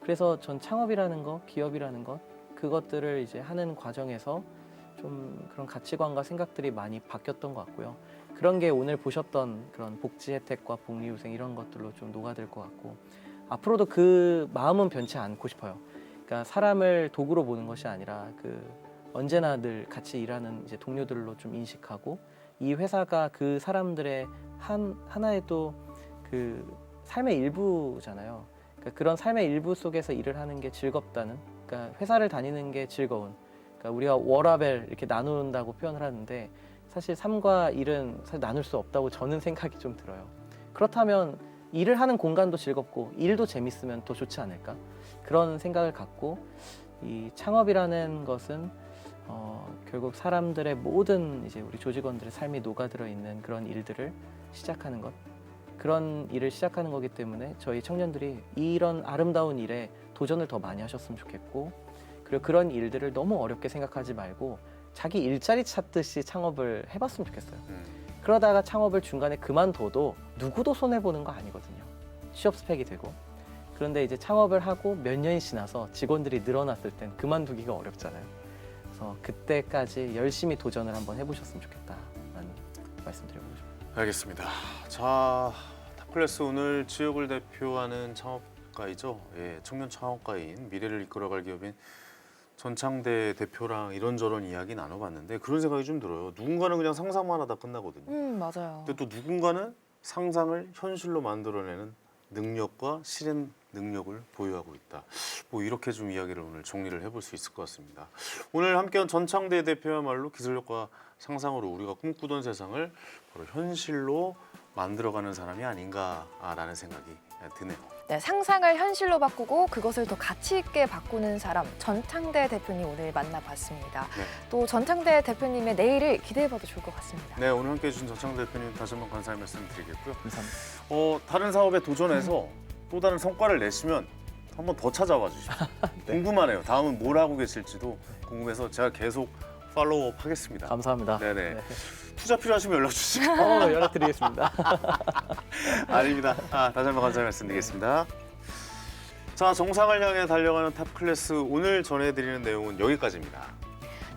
그래서 전 창업이라는 것, 기업이라는 것, 그것들을 이제 하는 과정에서 좀 그런 가치관과 생각들이 많이 바뀌었던 것 같고요. 그런 게 오늘 보셨던 그런 복지 혜택과 복리후생 이런 것들로 좀 녹아들 것 같고 앞으로도 그 마음은 변치 않고 싶어요. 그러니까 사람을 도구로 보는 것이 아니라 그 언제나 늘 같이 일하는 이제 동료들로 좀 인식하고 이 회사가 그 사람들의 하나의 또 그 삶의 일부잖아요. 그러니까 그런 삶의 일부 속에서 일을 하는 게 즐겁다는, 그러니까 회사를 다니는 게 즐거운. 그러니까 우리가 워라벨 이렇게 나눈다고 표현을 하는데 사실 삶과 일은 사실 나눌 수 없다고 저는 생각이 좀 들어요. 그렇다면 일을 하는 공간도 즐겁고 일도 재밌으면 더 좋지 않을까? 그런 생각을 갖고 이 창업이라는 것은 결국 사람들의 모든 이제 우리 조직원들의 삶이 녹아들어 있는 그런 일들을 시작하는 것, 그런 일을 시작하는 거기 때문에 저희 청년들이 이런 아름다운 일에 도전을 더 많이 하셨으면 좋겠고 그리고 그런 일들을 너무 어렵게 생각하지 말고 자기 일자리 찾듯이 창업을 해봤으면 좋겠어요. 그러다가 창업을 중간에 그만둬도 누구도 손해보는 거 아니거든요. 취업 스펙이 되고. 그런데 이제 창업을 하고 몇 년이 지나서 직원들이 늘어났을 땐 그만두기가 어렵잖아요. 그래서 그때까지 열심히 도전을 한번 해보셨으면 좋겠다라는 말씀드리고 싶습니다. 알겠습니다. 자, 탑클래스 오늘 지역을 대표하는 창업 창업가이죠. 예, 청년 창업가인 미래를 이끌어갈 기업인 전창대 대표랑 이런저런 이야기 나눠봤는데 그런 생각이 좀 들어요. 누군가는 그냥 상상만 하다 끝나거든요. 맞아요. 근데 또 누군가는 상상을 현실로 만들어내는 능력과 실행 능력을 보유하고 있다. 뭐 이렇게 좀 이야기를 오늘 정리를 해볼 수 있을 것 같습니다. 오늘 함께한 전창대 대표야말로 기술력과 상상으로 우리가 꿈꾸던 세상을 바로 현실로 만들어가는 사람이 아닌가라는 생각이 드네요. 네, 상상을 현실로 바꾸고 그것을 더 가치 있게 바꾸는 사람 전창대 대표님 오늘 만나봤습니다. 네. 또 전창대 대표님의 내일을 기대해봐도 좋을 것 같습니다. 네, 오늘 함께해 주신 전창대 대표님 다시 한번 감사의 말씀 드리겠고요. 감사합니다. 다른 사업에 도전해서 또 다른 성과를 내시면 한번 더 찾아와 주십시오. 궁금하네요. 다음은 뭘 하고 계실지도 궁금해서 제가 계속 팔로우업 하겠습니다. 감사합니다. 네네. 네. 투자 필요하시면 연락 주시고. 연락드리겠습니다. 아닙니다. 다시 한번 감사의 말씀드리겠습니다. 자, 정상을 향해 달려가는 탑클래스 오늘 전해드리는 내용은 여기까지입니다.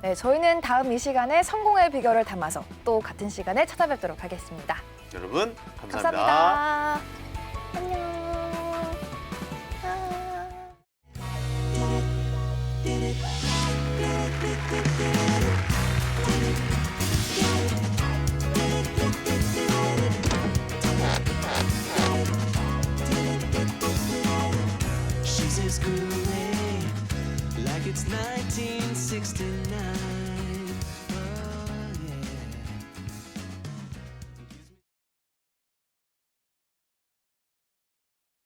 네, 저희는 다음 이 시간에 성공의 비결을 담아서 또 같은 시간에 찾아뵙도록 하겠습니다. 여러분 감사합니다. 안녕. 아.